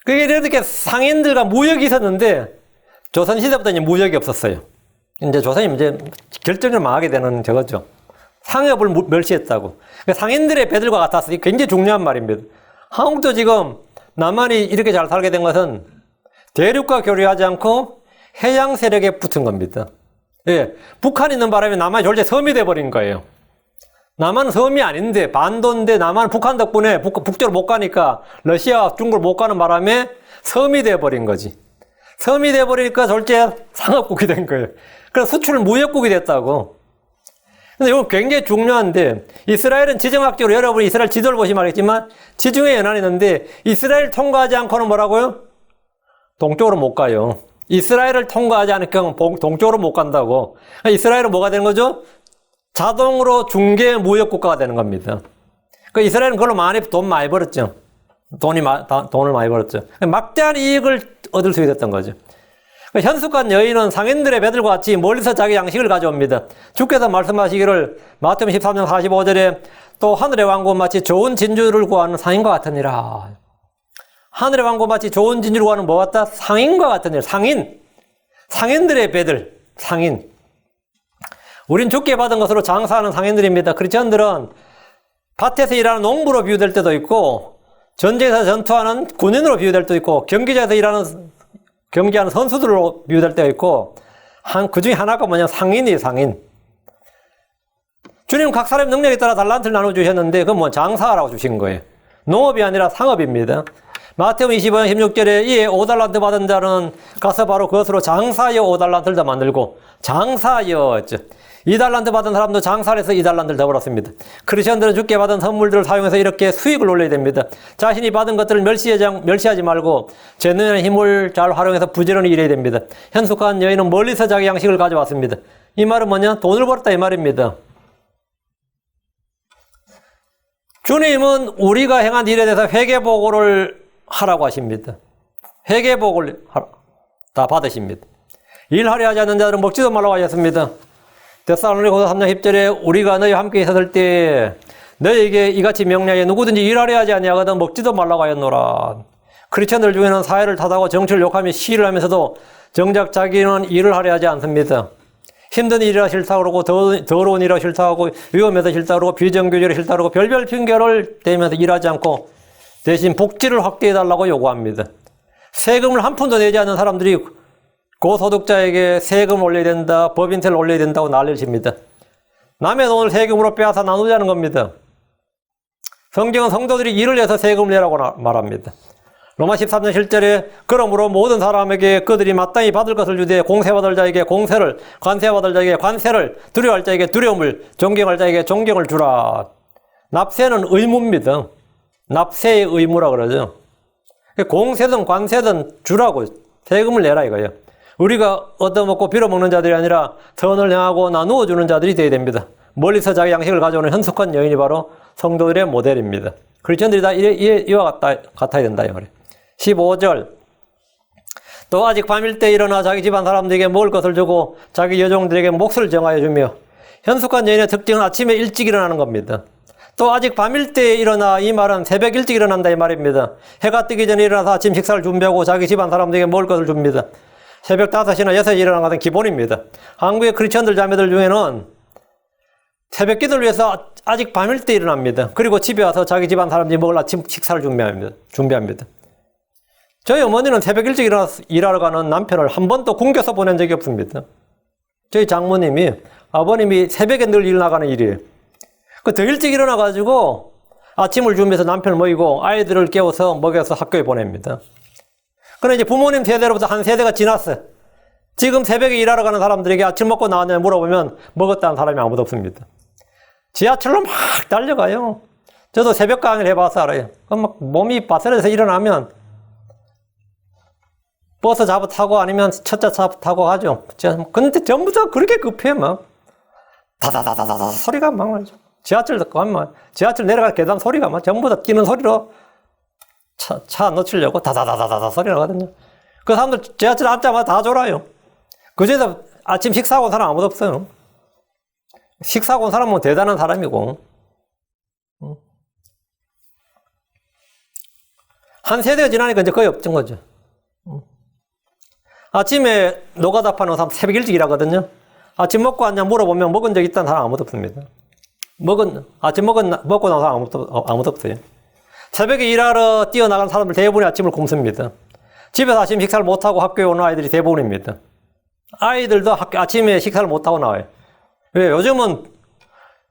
그게 이렇게 상인들과 무역이 있었는데, 조선시대부터 이제 무역이 없었어요. 이제 조선이 이제 결정적으로 망하게 되는 저거죠. 상업을 멸시했다고. 상인들의 배들과 같았으니 굉장히 중요한 말입니다. 한국도 지금 남한이 이렇게 잘 살게 된 것은 대륙과 교류하지 않고 해양 세력에 붙은 겁니다. 예. 북한이 있는 바람에 남한이 졸제 섬이 돼버린 거예요. 남한은 섬이 아닌데 반도인데 남한은 북한 덕분에 북쪽으로 못 가니까 러시아와 중국을 못 가는 바람에 섬이 돼버린 거지. 섬이 돼버리니까 졸제 상업국이 된 거예요. 그래서 수출 무역국이 됐다고. 근데 이건 굉장히 중요한데, 이스라엘은 지정학적으로 여러분이 이스라엘 지도를 보시면 알겠지만, 지중해 연안이 있는데, 이스라엘 통과하지 않고는 뭐라고요? 동쪽으로 못 가요. 이스라엘을 통과하지 않을 경우 동쪽으로 못 간다고. 이스라엘은 뭐가 되는 거죠? 자동으로 중개 무역 국가가 되는 겁니다. 그 이스라엘은 그걸로 돈 많이 벌었죠. 돈을 많이 벌었죠. 막대한 이익을 얻을 수 있었던 거죠. 현숙한 여인은 상인들의 배들과 같이 멀리서 자기 양식을 가져옵니다. 주께서 말씀하시기를 마태복음 13장 45절에 또 하늘의 왕국 마치 좋은 진주를 구하는 상인과 같으니라. 하늘의 왕국 마치 좋은 진주를 구하는 뭐 같다? 상인과 같으니라. 상인들의 배들, 상인. 우린 주께 받은 것으로 장사하는 상인들입니다. 크리스천들은 밭에서 일하는 농부로 비유될 때도 있고, 전쟁에서 전투하는 군인으로 비유될 때도 있고, 경기하는 선수들로 비유될 때가 있고, 그 중에 하나가 뭐냐, 상인이에요, 상인. 주님 각 사람의 능력에 따라 달란트를 나눠주셨는데, 그건 뭐 장사하라고 주신 거예요. 농업이 아니라 상업입니다. 마태복음 25장 16절에 이에 5달란트 받은 자는 가서 바로 그것으로 장사하여 5달란트를 더 만들고, 장사하여, 2달란트 받은 사람도 장사를 해서 2달란트를 더 벌었습니다. 크리스천들은 주께 받은 선물들을 사용해서 이렇게 수익을 올려야 됩니다. 자신이 받은 것들을 멸시하지 말고 제 눈의 힘을 잘 활용해서 부지런히 일해야 됩니다. 현숙한 여인은 멀리서 자기 양식을 가져왔습니다. 이 말은 뭐냐? 돈을 벌었다 이 말입니다. 주님은 우리가 행한 일에 대해서 회개보고를 하라고 하십니다. 회개보고를 다 받으십니다. 일하려 하지 않는 자들은 먹지도 말라고 하셨습니다. 데살로니가서 3장 10절에 우리가 너희와 함께 있었을 때 너희에게 이같이 명령해 누구든지 일하려 하지 아니하거든 먹지도 말라고 하였노라. 크리스천들 중에는 사회를 탓하고 정치를 욕하며 시위를 하면서도 정작 자기는 일을 하려 하지 않습니다. 힘든 일이라 싫다고 그러고 더러운 일이라 싫다고 하고 위험해서 싫다고 그러고 비정규직이라 싫다고 그러고 별별 핑계를 대면서 일하지 않고 대신 복지를 확대해달라고 요구합니다. 세금을 한 푼도 내지 않는 사람들이 고소득자에게 세금을 올려야 된다, 법인세를 올려야 된다고 난리를 칩니다. 남의 돈을 세금으로 빼앗아 나누자는 겁니다. 성경은 성도들이 일을 해서 세금을 내라고 말합니다. 로마 13장 7절에 그러므로 모든 사람에게 그들이 마땅히 받을 것을 주되 공세받을 자에게 공세를, 관세받을 자에게 관세를, 두려워할 자에게 두려움을, 존경할 자에게 존경을 주라. 납세는 의무입니다. 납세의 의무라 그러죠. 공세든 관세든 주라고, 세금을 내라 이거예요. 우리가 얻어먹고 빌어먹는 자들이 아니라 선을 행하고 나누어 주는 자들이 되어야 됩니다. 멀리서 자기 양식을 가져오는 현숙한 여인이 바로 성도들의 모델입니다. 크리스천들이 다 이와 같아야 된다 이 말이에요. 15절 또 아직 밤일 때 일어나 자기 집안 사람들에게 먹을 것을 주고 자기 여종들에게 몫을 정하여 주며 현숙한 여인의 특징은 아침에 일찍 일어나는 겁니다. 또 아직 밤일 때 일어나 이 말은 새벽 일찍 일어난다 이 말입니다. 해가 뜨기 전에 일어나서 아침 식사를 준비하고 자기 집안 사람들에게 먹을 것을 줍니다. 새벽 5시나 6시에 일어나는 것은 기본입니다. 한국의 크리스천들 자매들 중에는 새벽 기도를 위해서 아직 밤일 때 일어납니다. 그리고 집에 와서 자기 집안 사람들이 먹을 아침 식사를 준비합니다. 저희 어머니는 새벽 일찍 일어나서 일하러 가는 남편을 한 번도 굶겨서 보낸 적이 없습니다. 저희 장모님이 아버님이 새벽에 늘 일 나가는 일이에요. 더 일찍 일어나가지고 아침을 준비해서 남편을 먹이고 아이들을 깨워서 먹여서 학교에 보냅니다. 그런데 이제 부모님 세대로부터 한 세대가 지났어요. 지금 새벽에 일하러 가는 사람들에게 아침 먹고 나왔냐 물어보면 먹었다는 사람이 아무도 없습니다. 지하철로 막 달려가요. 저도 새벽 강의를 해봐서 알아요. 그럼 막 몸이 바스러져서 일어나면 버스 타고 아니면 첫차 타고 가죠. 근데 전부 다 그렇게 급해 막 다다다다다 소리가 막 말이죠. 지하철 듣고 하면 지하철 내려갈 계단 소리가 막 전부 다 뛰는 소리로 차 놓치려고 다다다다다 소리 나거든요. 그 사람들 지하철 앉자마자 다 졸아요. 그중에서 아침 식사하고 온 사람 아무도 없어요. 식사하고 온 사람은 대단한 사람이고 한 세대가 지나니까 이제 거의 없던 거죠. 아침에 노가다 파는 사람 새벽 일찍 일하거든요. 아침 먹고 왔냐 물어보면 먹은 적 있다는 사람 아무도 없습니다. 아침 먹고 나온 사람 아무도 없어요. 새벽에 일하러 뛰어나간 사람들 대부분이 아침을 굶습니다. 집에서 아침 식사를 못하고 학교에 오는 아이들이 대부분입니다. 아이들도 아침에 식사를 못하고 나와요. 왜? 요즘은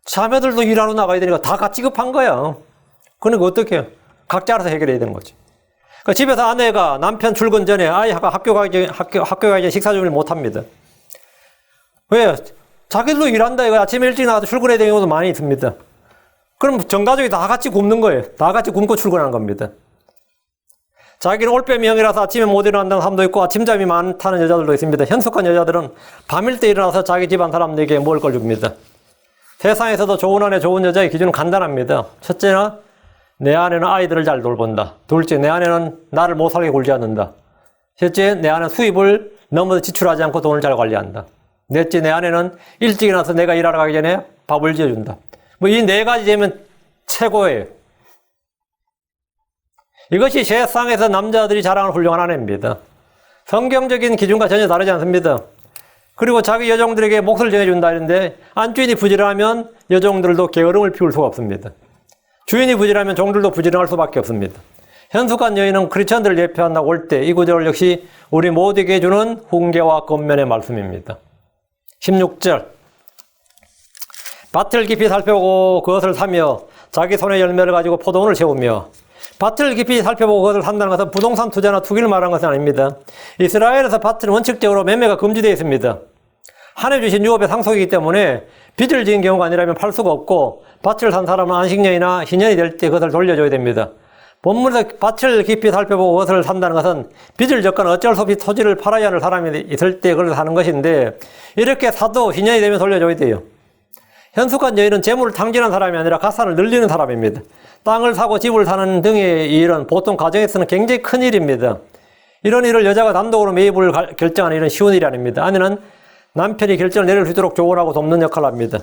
자매들도 일하러 나가야 되니까 다 같이 급한 거야. 그러니까 어떻게 해요? 각자 알아서 해결해야 되는 거지. 그러니까 집에서 아내가 남편 출근 전에 아이가 학교 가기 전에 식사 준비를 못합니다. 왜? 자기들도 일한다 이거 아침에 일찍 나와서 출근해야 되는 경우도 많이 있습니다. 그럼 전가족이 다 같이 굶는 거예요. 다 같이 굶고 출근하는 겁니다. 자기는 올빼미형이라서 아침에 못 일어난다는 사람도 있고 아침잠이 많다는 여자들도 있습니다. 현숙한 여자들은 밤일 때 일어나서 자기 집안 사람들에게 먹을 걸 줍니다. 세상에서도 좋은 아내, 좋은 여자의 기준은 간단합니다. 첫째는 내 아내는 아이들을 잘 돌본다. 둘째, 내 아내는 나를 못 살게 굴지 않는다. 셋째, 내 아내는 수입을 너무 지출하지 않고 돈을 잘 관리한다. 넷째, 내 아내는 일찍 일어나서 내가 일하러 가기 전에 밥을 지어준다. 뭐 이 네 가지 되면 최고예요. 이것이 세상에서 남자들이 자랑할 훌륭한 아내입니다. 성경적인 기준과 전혀 다르지 않습니다. 그리고 자기 여종들에게 몫을 정해준다 하는데 안주인이 부지런하면 여종들도 게으름을 피울 수가 없습니다. 주인이 부지런하면 종들도 부지런할 수밖에 없습니다. 현숙한 여인은 크리스천들을 대표한다고 할 때 이 구절 역시 우리 모두에게 주는 훈계와 권면의 말씀입니다. 16절 밭을 깊이 살펴보고 그것을 사며 자기 손의 열매를 가지고 포도원을 세우며 밭을 깊이 살펴보고 그것을 산다는 것은 부동산 투자나 투기를 말하는 것은 아닙니다. 이스라엘에서 밭은 원칙적으로 매매가 금지되어 있습니다. 한해 주신 유업의 상속이기 때문에 빚을 지은 경우가 아니라면 팔 수가 없고 밭을 산 사람은 안식년이나 희년이 될 때 그것을 돌려줘야 됩니다. 본문에서 밭을 깊이 살펴보고 그것을 산다는 것은 빚을 졌거나 어쩔 수 없이 토지를 팔아야 하는 사람이 있을 때 그걸 사는 것인데 이렇게 사도 희년이 되면 돌려줘야 돼요. 현숙한 여인은 재물을 탕진한 사람이 아니라 가산을 늘리는 사람입니다. 땅을 사고 집을 사는 등의 일은 보통 가정에서는 굉장히 큰 일입니다. 이런 일을 여자가 단독으로 매입을 결정하는 일은 쉬운 일이 아닙니다. 아내는 남편이 결정을 내릴 수 있도록 조언하고 돕는 역할을 합니다.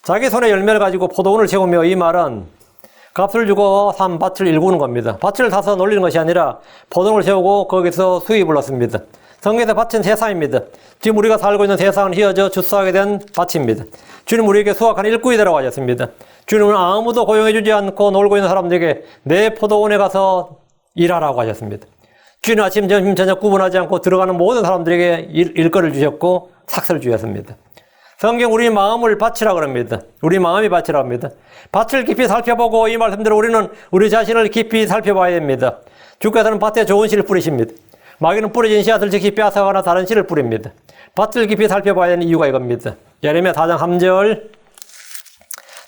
자기 손에 열매를 가지고 포도원을 세우며 이 말은 값을 주고 산 밭을 일구는 겁니다. 밭을 사서 놀리는 것이 아니라 포도원을 세우고 거기서 수입을 얻습니다. 성경에서 밭은 세상입니다. 지금 우리가 살고 있는 세상은 휘어져 주수하게 된 밭입니다. 주님 우리에게 수확한 일꾼이 되라고 하셨습니다. 주님은 아무도 고용해주지 않고 놀고 있는 사람들에게 내 포도원에 가서 일하라고 하셨습니다. 주님 아침, 점심, 저녁 구분하지 않고 들어가는 모든 사람들에게 일거리를 주셨고 삭스를 주셨습니다. 성경 우리 마음을 바치라 그럽니다. 우리 마음이 바치라 합니다. 밭을 깊이 살펴보고 이 말씀대로 우리는 우리 자신을 깊이 살펴봐야 됩니다. 주께서는 밭에 좋은 씨를 뿌리십니다. 마귀는 뿌려진 씨앗을 즉시 빼앗아가나 다른 씨를 뿌립니다. 밭을 깊이 살펴봐야 하는 이유가 이겁니다. 예레미야 4장 3절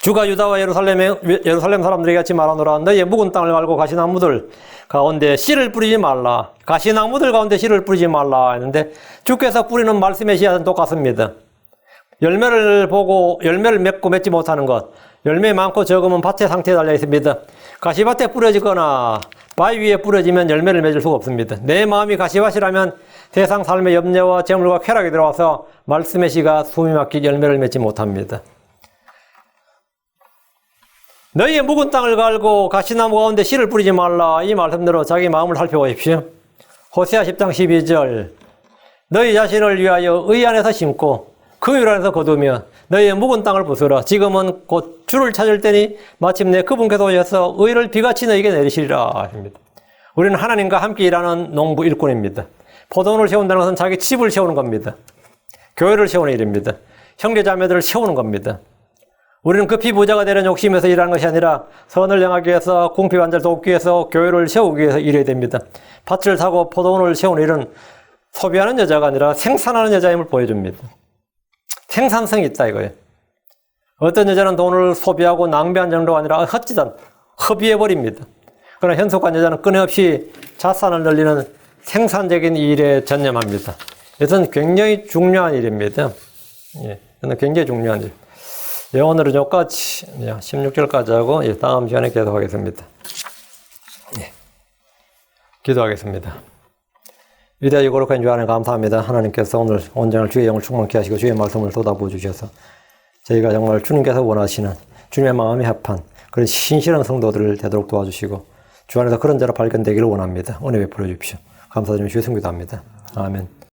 주가 유다와 예루살렘 사람들에게 같이 말하노라. 너희의 묵은 땅을 갈고 가시나무들 가운데 씨를 뿌리지 말라. 가시나무들 가운데 씨를 뿌리지 말라 했는데 주께서 뿌리는 말씀의 씨앗은 똑같습니다. 열매를 보고 열매를 맺고 맺지 못하는 것, 열매 많고 적으면 밭의 상태에 달려 있습니다. 가시밭에 뿌려지거나 바위 위에 뿌려지면 열매를 맺을 수가 없습니다. 내 마음이 가시밭이라면 세상 삶의 염려와 재물과 쾌락이 들어와서 말씀의 씨가 숨이 막히 열매를 맺지 못합니다. 너희의 묵은 땅을 갈고 가시나무 가운데 씨를 뿌리지 말라. 이 말씀대로 자기 마음을 살펴보십시오. 호세아 10장 12절 너희 자신을 위하여 의 안에서 심고 긍휼 안에서 거두며 너희의 묵은 땅을 부수라. 지금은 곧 주를 찾을 때니 마침내 그분께서 오셔서 의를 비같이 너희에게 내리시리라 합니다. 우리는 하나님과 함께 일하는 농부 일꾼입니다. 포도원을 세운다는 것은 자기 집을 세우는 겁니다. 교회를 세우는 일입니다. 형제자매들을 세우는 겁니다. 우리는 급히 부자가 되는 욕심에서 일하는 것이 아니라 선을 향하기 위해서 궁핍환자를 돕기 위해서 교회를 세우기 위해서 일해야 됩니다. 밭을 사고 포도원을 세우는 일은 소비하는 여자가 아니라 생산하는 여자임을 보여줍니다. 생산성이 있다 이거예요. 어떤 여자는 돈을 소비하고 낭비한 정도가 아니라 헛짓한 허비해버립니다. 그러나 현숙한 여자는 끊임없이 자산을 늘리는 생산적인 일에 전념합니다. 이것은 굉장히 중요한 일입니다. 이것은 굉장히 중요한 일. 오늘은 여기까지 16절까지 하고 다음 시간에 계속하겠습니다. 기도하겠습니다. 위대하고 거룩한 주 하나님 감사합니다. 하나님께서 오늘 온전한 주의 영을 충만케 하시고 주의 말씀을 쏟아부어 주셔서 저희가 정말 주님께서 원하시는 주님의 마음에 합한 그런 신실한 성도들을 되도록 도와주시고 주 안에서 그런 자로 발견되기를 원합니다. 은혜 베풀어 주십시오. 감사드리며 주의 성기도합니다. 아멘.